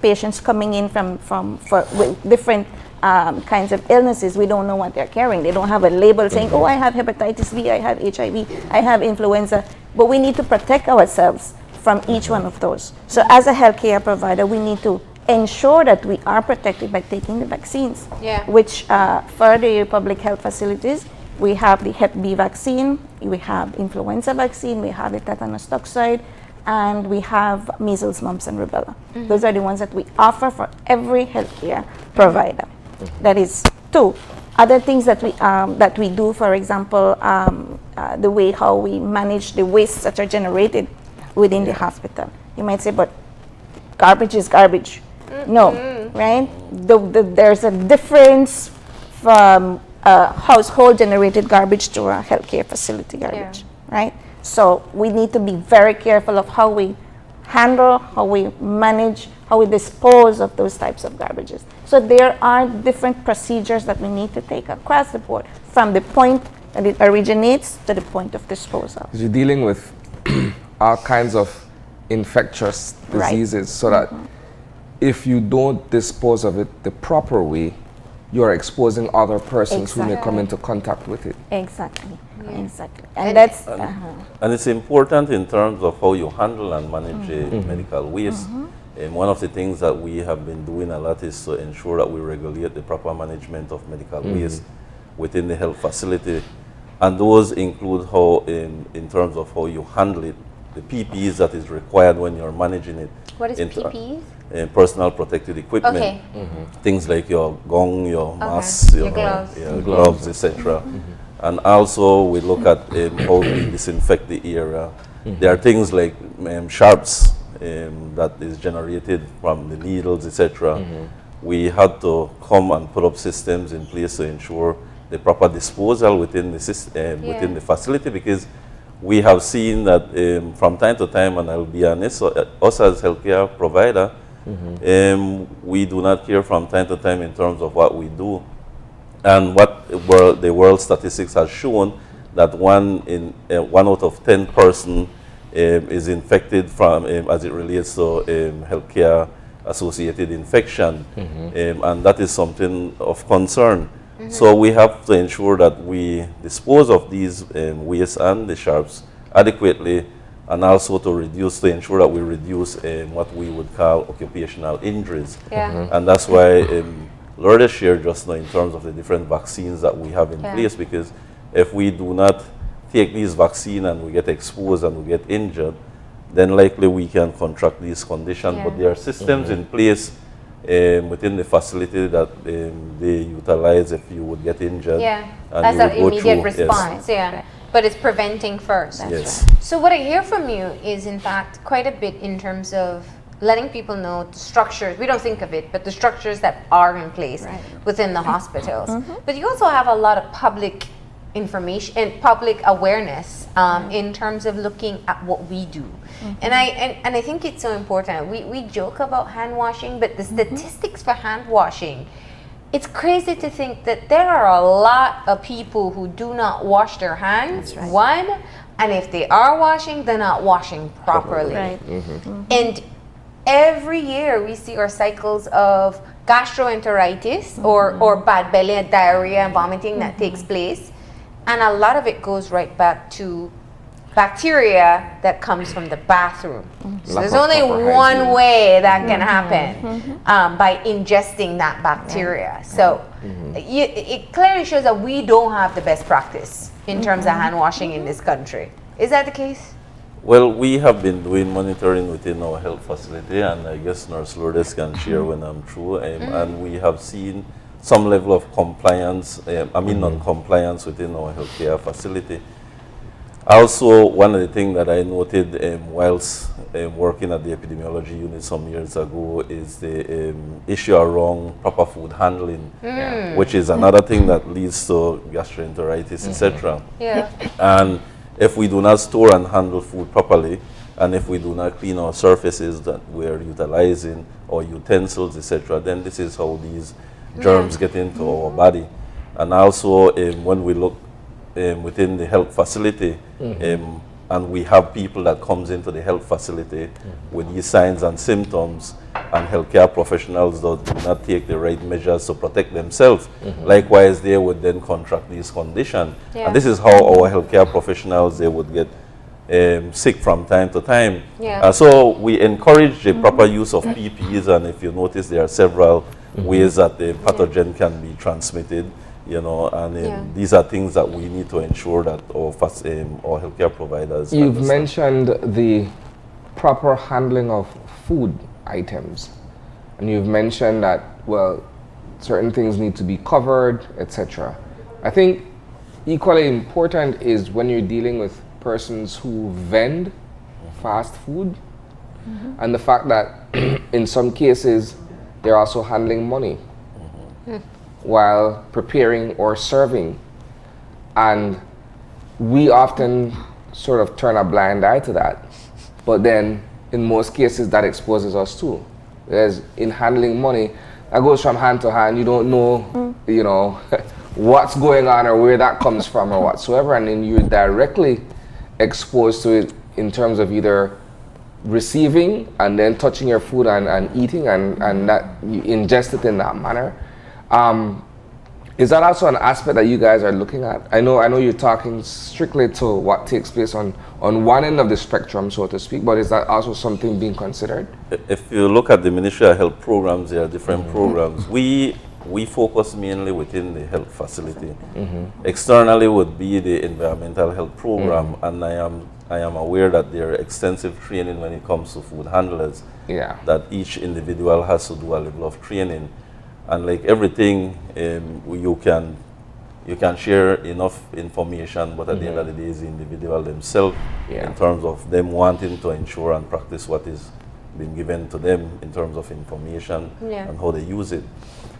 patients coming in with different kinds of illnesses. We don't know what they're carrying. They don't have a label saying, oh, I have hepatitis B, I have HIV, I have influenza. But we need to protect ourselves from each one of those. So as a healthcare provider, we need to ensure that we are protected by taking the vaccines, which for the public health facilities, we have the Hep B vaccine, we have influenza vaccine, we have the tetanus toxoid, and we have measles, mumps, and rubella. Those are the ones that we offer for every healthcare provider. That is 2. Other things that we do, for example, the way how we manage the wastes that are generated within the hospital. You might say, but garbage is garbage. No, right? There's a difference from household generated garbage to a healthcare facility garbage, right? So we need to be very careful of how we handle, how we manage, how we dispose of those types of garbages. So there are different procedures that we need to take across the board, from the point that it originates to the point of disposal. You're dealing with all kinds of infectious diseases, so that if you don't dispose of it the proper way, you're exposing other persons who may come into contact with it. Exactly. Exactly. And that's and it's important in terms of how you handle and manage medical waste. And one of the things that we have been doing a lot is to ensure that we regulate the proper management of medical waste within the health facility. And those include how, in terms of how you handle it, the PPEs that is required when you're managing it. What is PPEs? Personal protective equipment. Okay. Things like your gong, your mask, your gloves, your gloves, etc. And also we look at how we disinfect the area. There are things like sharps that is generated from the needles, etc. We had to come and put up systems in place to ensure the proper disposal within the system, within the facility, because we have seen that from time to time, and I'll be honest, us as healthcare provider, we do not care from time to time in terms of what we do. And what the world statistics has shown that one out of 10 person is infected from as it relates to healthcare associated infection, and that is something of concern. So we have to ensure that we dispose of these waste and the sharps adequately, and also to ensure that we reduce what we would call occupational injuries. And that's why Lourdes shared just now in terms of the different vaccines that we have in place, because if we do not take these vaccines and we get exposed and we get injured, then likely we can contract these conditions. But there are systems in place within the facility that they utilize if you would get injured. And as you an would go immediate through, response, But it's preventing first. Yes. So what I hear from you is, in fact, quite a bit in terms of letting people know the structures. We don't think of it, but the structures that are in place within the hospitals. But you also have a lot of public information and public awareness in terms of looking at what we do. And I think it's so important. We joke about hand washing, but the statistics for hand washing, it's crazy to think that there are a lot of people who do not wash their hands, one, and if they are washing, they're not washing properly. And every year we see our cycles of gastroenteritis or bad belly and diarrhea and vomiting that takes place. And a lot of it goes right back to bacteria that comes from the bathroom. So Lack there's of only proper one hygiene. way that can happen by ingesting that bacteria. So it clearly shows that we don't have the best practice in terms of hand washing in this country. Is that the case? Well, we have been doing monitoring within our health facility, and I guess Nurse Lourdes can share when I'm through. And we have seen some level of compliance, non-compliance within our healthcare facility. Also, one of the things that I noted whilst working at the epidemiology unit some years ago is the issue around proper food handling, which is another thing that leads to gastroenteritis, etc. Yeah. And if we do not store and handle food properly, and if we do not clean our surfaces that we're utilizing, or utensils, etc., then this is how these germs get into our body. And also, when we look within the health facility, and we have people that comes into the health facility with these signs and symptoms, and healthcare professionals that do not take the right measures to protect themselves, likewise they would then contract these conditions. And this is how our healthcare professionals, they would get sick from time to time. So we encourage the proper use of PPEs, and if you notice, there are several ways that the pathogen can be transmitted. You know, and these are things that we need to ensure that our healthcare providers. You've mentioned the proper handling of food items, and you've mentioned that, well, certain things need to be covered, etc. I think equally important is when you're dealing with persons who vend fast food, and the fact that in some cases they're also handling money while preparing or serving, and we often sort of turn a blind eye to that, but then in most cases that exposes us too. Whereas in handling money, that goes from hand to hand. You don't know, you know, what's going on or where that comes from or whatsoever, and then you're directly exposed to it in terms of either receiving and then touching your food and eating, and that you ingest it in that manner. Is that also an aspect that you guys are looking at? I know you're talking strictly to what takes place on one end of the spectrum, so to speak, but is that also something being considered? If you look at the Ministry of Health programs, there are different programs. We focus mainly within the health facility. Externally would be the environmental health program, and I am aware that there are extensive training when it comes to food handlers. That each individual has to do a level of training. And like everything, you can share enough information, but at the end of the day, it's the individual themselves in terms of them wanting to ensure and practice what is being given to them in terms of information and how they use it.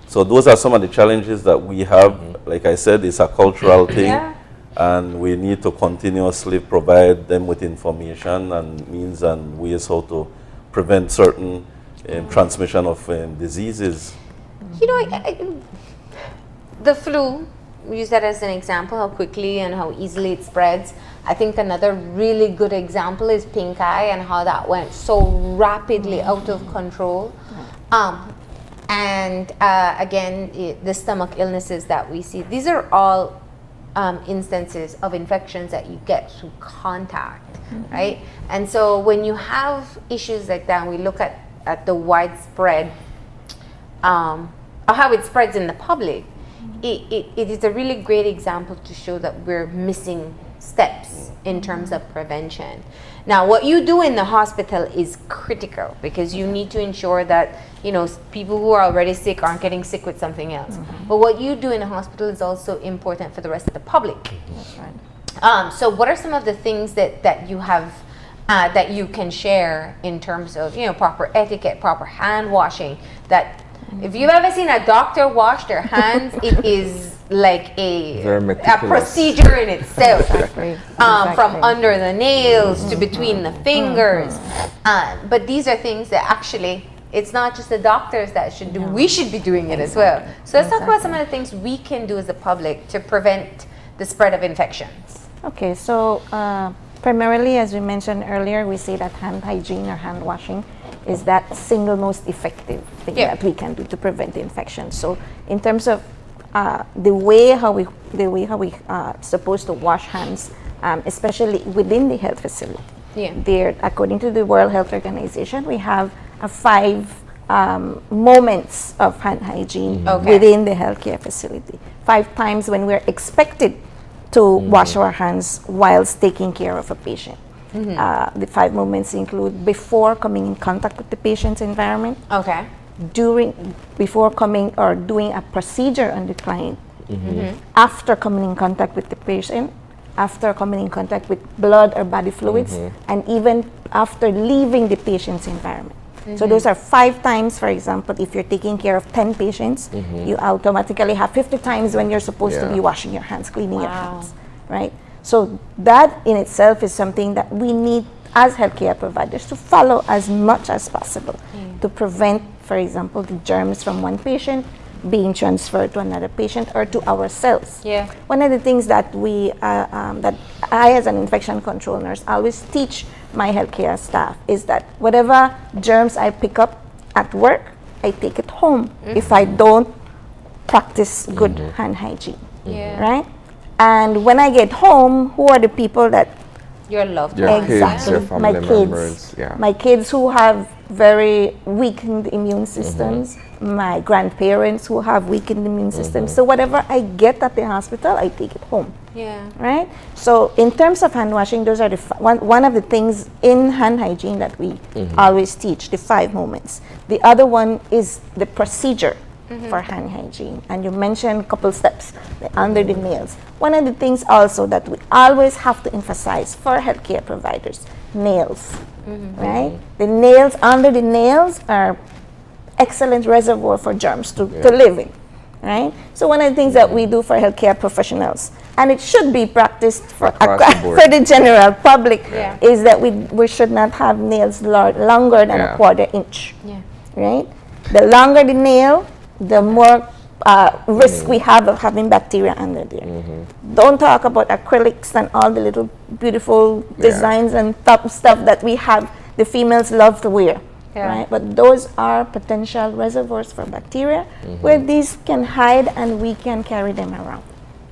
So those are some of the challenges that we have. Like I said, it's a cultural thing, and we need to continuously provide them with information and means and ways how to prevent certain transmission of diseases. You know, the flu, we use that as an example, how quickly and how easily it spreads. I think another really good example is pink eye and how that went so rapidly out of control. Again, the stomach illnesses that we see, these are all instances of infections that you get through contact, right? And so when you have issues like that, we look at the widespread how it spreads in the public, it is a really great example to show that we're missing steps in terms of prevention. Now, what you do in the hospital is critical because you need to ensure that, you know, people who are already sick aren't getting sick with something else. But what you do in the hospital is also important for the rest of the public. That's right. So what are some of the things that you have that you can share in terms of, you know, proper etiquette, proper hand washing, that if you've ever seen a doctor wash their hands, it is like a procedure in itself. From under the nails to between the fingers. But these are things that actually, it's not just the doctors that should do, we should be doing it as well. So let's talk about some of the things we can do as a public to prevent the spread of infections. Okay, so primarily, as we mentioned earlier, we say that hand hygiene or hand washing is that single most effective thing Yeah. that we can do to prevent infection. So in terms of the way how we supposed to wash hands, especially within the health facility. Yeah. There, according to the World Health Organization, we have 5 moments of hand hygiene Okay. within the healthcare facility. 5 times when we're expected to wash our hands whilst taking care of a patient. The 5 moments include before coming in contact with the patient's environment, Okay. before coming or doing a procedure on the client, after coming in contact with the patient, after coming in contact with blood or body fluids, and even after leaving the patient's environment. So those are 5 times, for example, if you're taking care of 10 patients, you automatically have 50 times when you're supposed to be washing your hands, cleaning your hands, right? So that in itself is something that we need as healthcare providers to follow as much as possible to prevent, for example, the germs from one patient being transferred to another patient or to ourselves. Yeah. One of the things that that I as an infection control nurse always teach my healthcare staff is that whatever germs I pick up at work, I take it home if I don't practice good hand hygiene, Yeah. right? And when I get home, who are the people that Your loved Your ones. kids, exactly your family my members, kids, yeah. my kids who have very weakened immune systems, my grandparents who have weakened immune systems. So whatever I get at the hospital, I take it home. Yeah. Right? So in terms of hand washing, those are the one of the things in hand hygiene that we always teach, the 5 moments. The other one is the procedure for hand hygiene. And you mentioned a couple steps, under the nails. One of the things also that we always have to emphasize for healthcare providers, nails, right? The nails, under the nails are excellent reservoir for germs to live in, right? So one of the things that we do for healthcare professionals, and it should be practiced for, Across the board. for the general public, Yeah. is that we should not have nails longer than Yeah. a quarter inch, Yeah. right? The longer the nail, the more risk we have of having bacteria under there. Don't talk about acrylics and all the little beautiful designs and top stuff that we have, the females love to wear. Yeah. Right? But those are potential reservoirs for bacteria where these can hide and we can carry them around.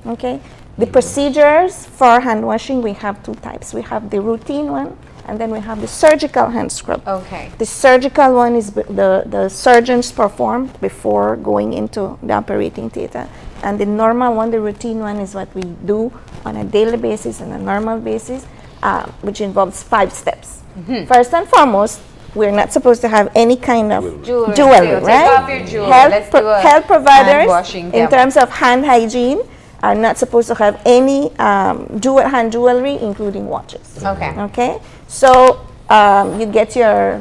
Okay? The procedures for hand washing, we have 2 types. We have the routine one and then we have the surgical hand scrub. Okay. The surgical one is the surgeons perform before going into the operating theater. And the normal one, the routine one, is what we do on a daily basis, on a normal basis, which involves 5 steps. First and foremost, we're not supposed to have any kind of Jewelry. jewelry, Take right? off your jewelry. Let's do a Health providers, hand washing in demo. terms of hand hygiene, are not supposed to have any hand jewelry, including watches. Okay. Okay, so you get your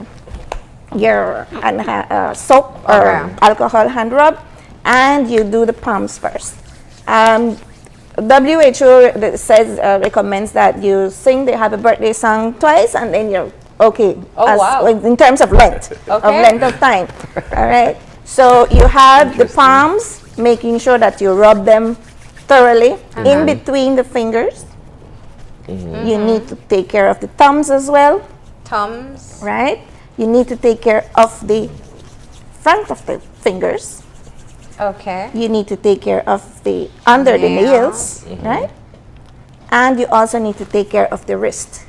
soap or Okay. alcohol hand rub, and you do the palms first. WHO recommends that you sing the happy birthday song twice, and then you're okay. Oh, wow. In terms of length, of Okay. length of time. All right. So you have the palms, making sure that you rub them thoroughly in between the fingers. You need to take care of the thumbs as well, Tums. right? You need to take care of the front of the fingers. Okay. You need to take care of the under the nails, right? And you also need to take care of the wrist.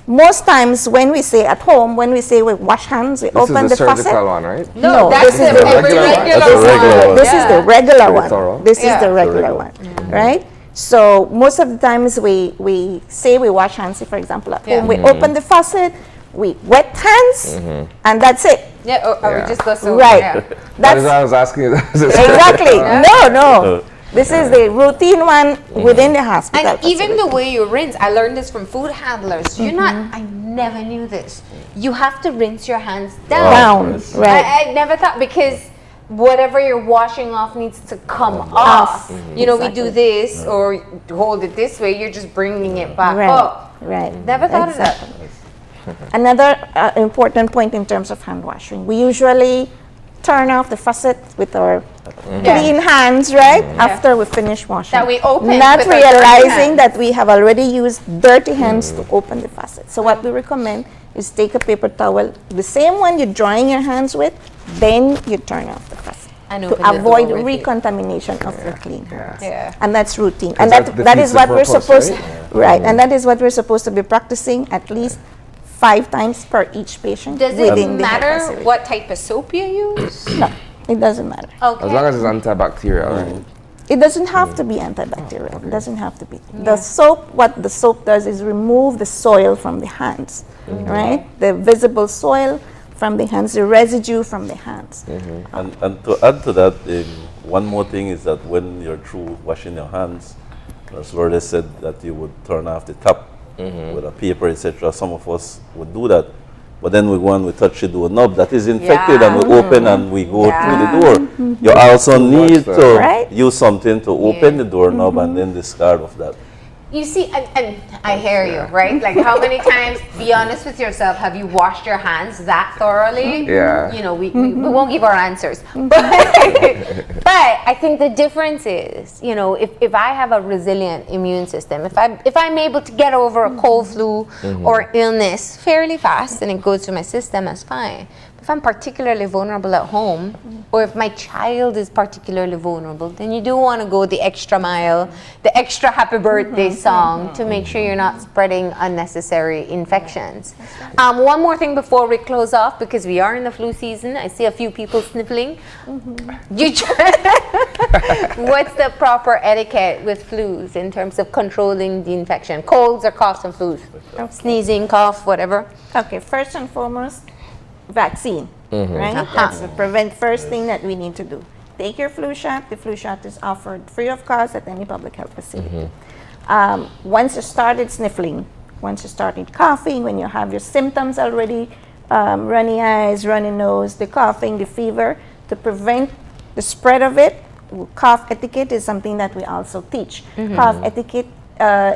Most times when we say at home, when we say we wash hands, we This open is the the surgical faucet. one, right? No, this that's is the the regular regular one. one. That's a regular one. This is the regular Pretty one. thorough. This Yeah. is the regular one, right? So most of the times we say we wash hands. Say for example at home, we open the faucet, we wet hands, and that's it. Yeah, or we Yeah. just go so Right. yeah. That is That's why I was asking you. exactly. No. This is the routine one within the hospital. And even facility. the way you rinse, I learned this from food handlers. You're not, I never knew this. You have to rinse your hands down. down, right? I never thought, because whatever you're washing off needs to come off. You know, we do this or hold it this way, you're just bringing it back Right, up. right. Never thought of that. Another important point in terms of hand washing, we usually turn off the faucet with our clean hands, right? After we finish washing. That we open Not with our dirty realizing hands. that we have already used dirty hands to open the faucet. So what we recommend is take a paper towel, the same one you're drying your hands with, then you turn off the faucet. And To open the door avoid with it. recontamination of your clean hands. Yeah. And that's routine. And that that defeats is the what we're purpose, supposed right? and that is what we're supposed to be practicing at least 5 times per each patient Does it within the health matter facility. what type of soap you use? No, it doesn't matter. Okay. As long as it's antibacterial, right? It doesn't have to be antibacterial. It doesn't have to be. The soap, what the soap does is remove the soil from the hands, right? The visible soil from the hands, the residue from the hands. And to add to that, one more thing is that when you're through washing your hands, as Lourdes said that you would turn off the tap with a paper, etc. Some of us would do that. But then we go and we touch the doorknob that is infected and we open and we go through the door. You also need to Right. use something to open the doorknob and then discard of that. You see, and I hear you, right? Like, how many times, be honest with yourself, have you washed your hands that thoroughly? Yeah. You know, we won't give our answers. But I think the difference is, you know, if I have a resilient immune system, if I'm able to get over a cold, flu, or illness fairly fast and it goes through my system, that's fine. If I'm particularly vulnerable at home, or if my child is particularly vulnerable, then you do want to go the extra mile, the extra happy birthday song to make sure you're not spreading unnecessary infections. One more thing before we close off, because we are in the flu season. I see a few people sniffling. What's the proper etiquette with flus in terms of controlling the infection? Colds or coughs and flus? Sneezing, cough, whatever. Okay, first and foremost, vaccine, right? That's the first thing that we need to do. Take your flu shot. The flu shot is offered free of cost at any public health facility. Once you started sniffling, once you started coughing, when you have your symptoms already, runny eyes, runny nose, the coughing, the fever, to prevent the spread of it, cough etiquette is something that we also teach. Cough etiquette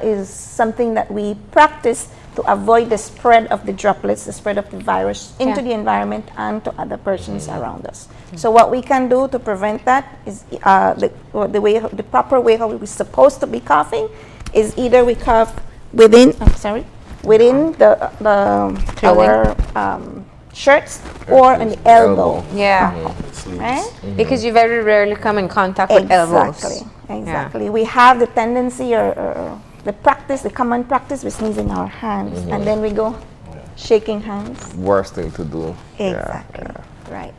is something that we practice to avoid the spread of the droplets, the spread of the virus into the environment and to other persons around us. So what we can do to prevent that is the proper way how we're supposed to be coughing is either we cough within our shirts or an elbow. Yeah. Sleeves. Right? Because you very rarely come in contact with elbows. Exactly. We have the tendency or the common practice, we sneeze in our hands and then we go shaking hands. Worst thing to do. Exactly. Right.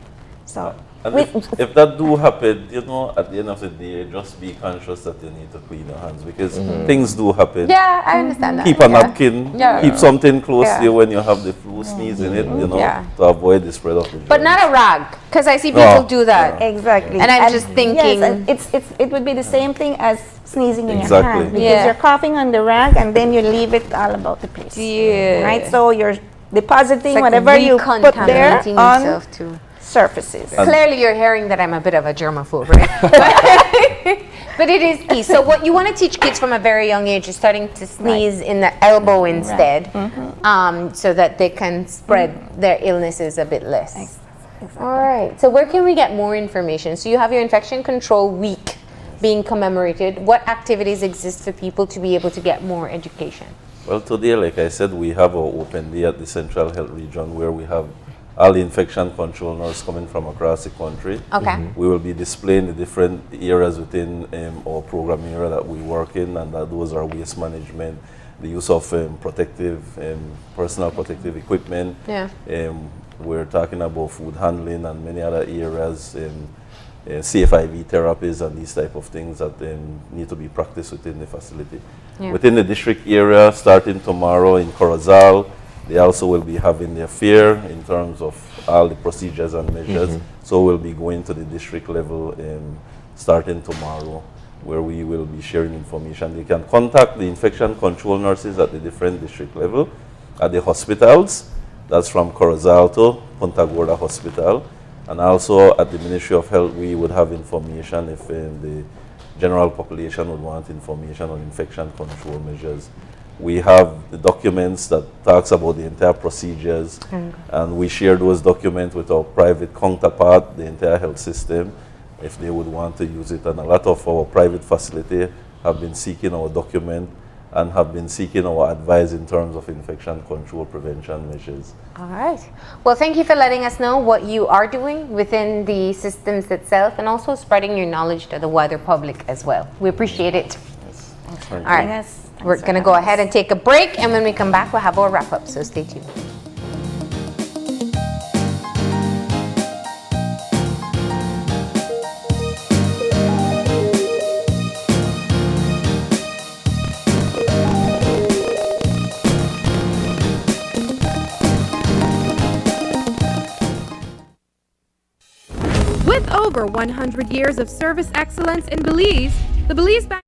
So And if that do happen, you know, at the end of the day, just be conscious that you need to clean your hands because things do happen. Yeah, I understand that. Keep a napkin, Yeah. keep something close Yeah. to you when you have the flu sneeze in it, you know, Yeah. to avoid the spread of the But germs. not a rag, because I see people do that. exactly. And I'm just thinking- yes, and it would be the same thing as sneezing in your Exactly. hand because Yeah. you're coughing on the rag and then you leave it all about the place. Yeah. Right? So you're depositing It's like whatever you put there recontaminating on yourself too. surfaces. Clearly, you're hearing that I'm a bit of a germaphobe, right? But it is key. So what you want to teach kids from a very young age is starting to sneeze in the elbow instead, so that they can spread their illnesses a bit less. All right. So where can we get more information? So you have your Infection Control Week being commemorated. What activities exist for people to be able to get more education? Well, today, like I said, we have our open day at the Central Health Region where we have all the infection control nurses coming from across the country. Okay. We will be displaying the different areas within our program area that we work in, and that those are waste management, the use of personal protective equipment. Yeah. We're talking about food handling and many other areas, CFIV therapies and these type of things that need to be practiced within the facility. Yeah. Within the district area, starting tomorrow in Corozal, they also will be having their fair in terms of all the procedures and measures. So we'll be going to the district level starting tomorrow, where we will be sharing information. They can contact the infection control nurses at the different district level, at the hospitals. That's from Corozal to Punta Gorda Hospital. And also at the Ministry of Health, we would have information if the general population would want information on infection control measures. We have the documents that talks about the entire procedures, and we share those documents with our private counterpart, the entire health system, if they would want to use it. And a lot of our private facilities have been seeking our document and have been seeking our advice in terms of infection control prevention measures. All right. Well, thank you for letting us know what you are doing within the systems itself and also spreading your knowledge to the wider public as well. We appreciate it. Yes. All right. Yes. We're going to go ahead and take a break, and when we come back, we'll have our wrap up. So stay tuned. With over 100 years of service excellence in Belize, the Belize Bank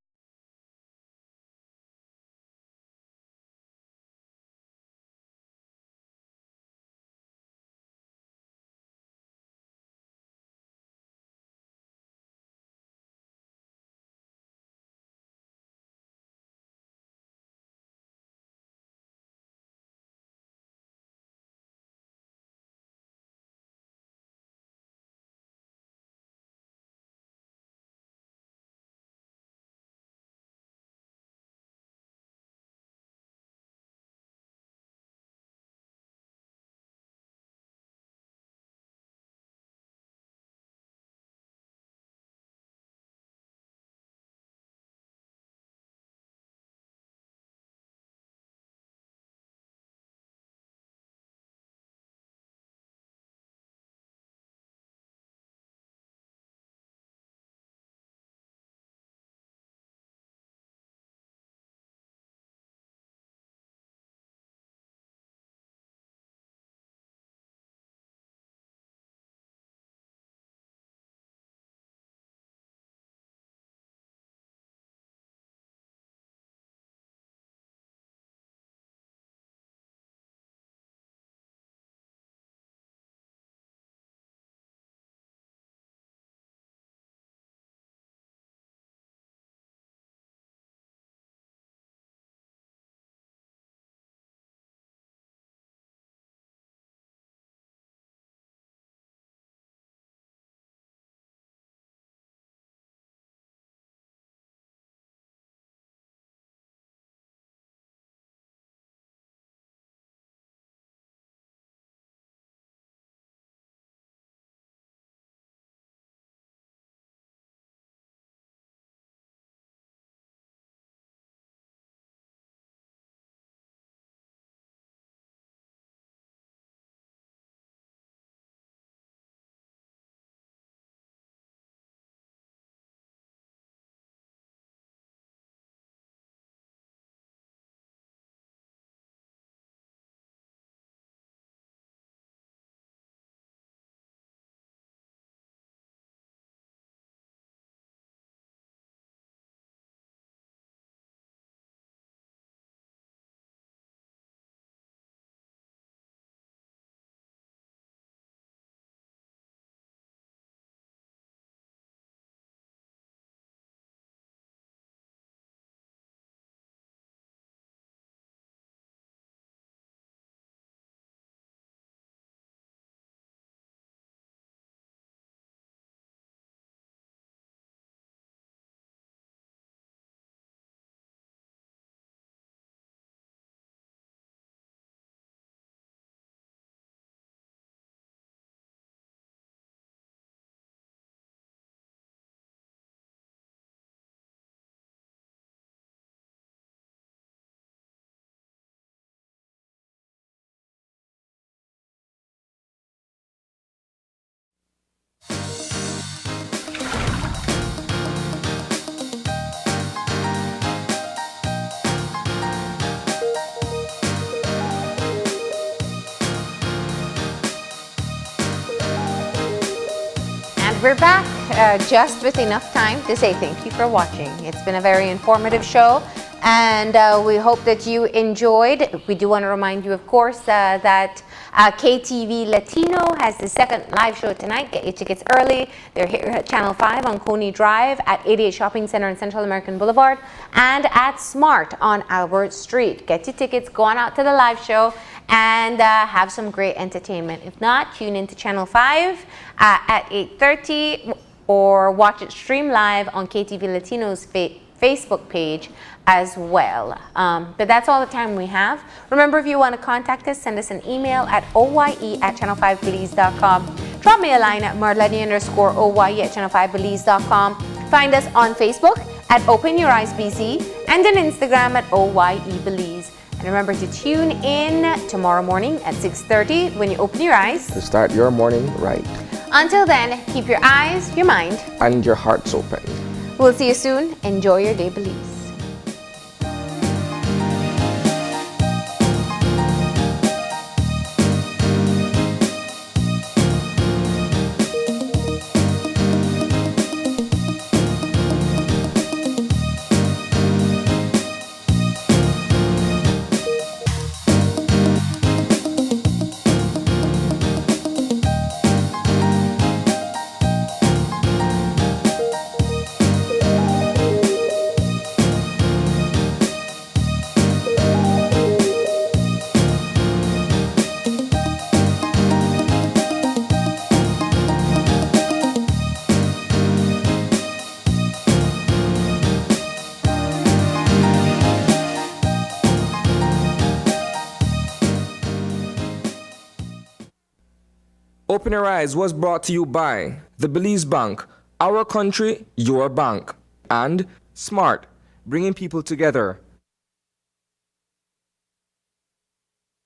We're back just with enough time to say thank you for watching. It's been a very informative show, and we hope that you enjoyed. We do want to remind you, of course, that KTV Latino has the second live show tonight. Get your tickets early. They're here at Channel 5 on Coney Drive, at 88 Shopping Center on Central American Boulevard, and at Smart on Albert Street. Get your tickets, go on out to the live show, and have some great entertainment. If not, tune into Channel 5 at 8:30 or watch it stream live on KTV Latino's Facebook page as well. But that's all the time we have. Remember, if you want to contact us, send us an email at oye@channel5belize.com. Drop me a line at marlene_oye@channel5belize.com. Find us on Facebook at Open Your Eyes BC and on Instagram at OYEBelize. And remember to tune in tomorrow morning at 6:30 when you open your eyes. To start your morning right. Until then, keep your eyes, your mind, And your hearts open. We'll see you soon. Enjoy your day, Belize. Open Your Eyes was brought to you by the Belize Bank, our country, your bank, and Smart, bringing people together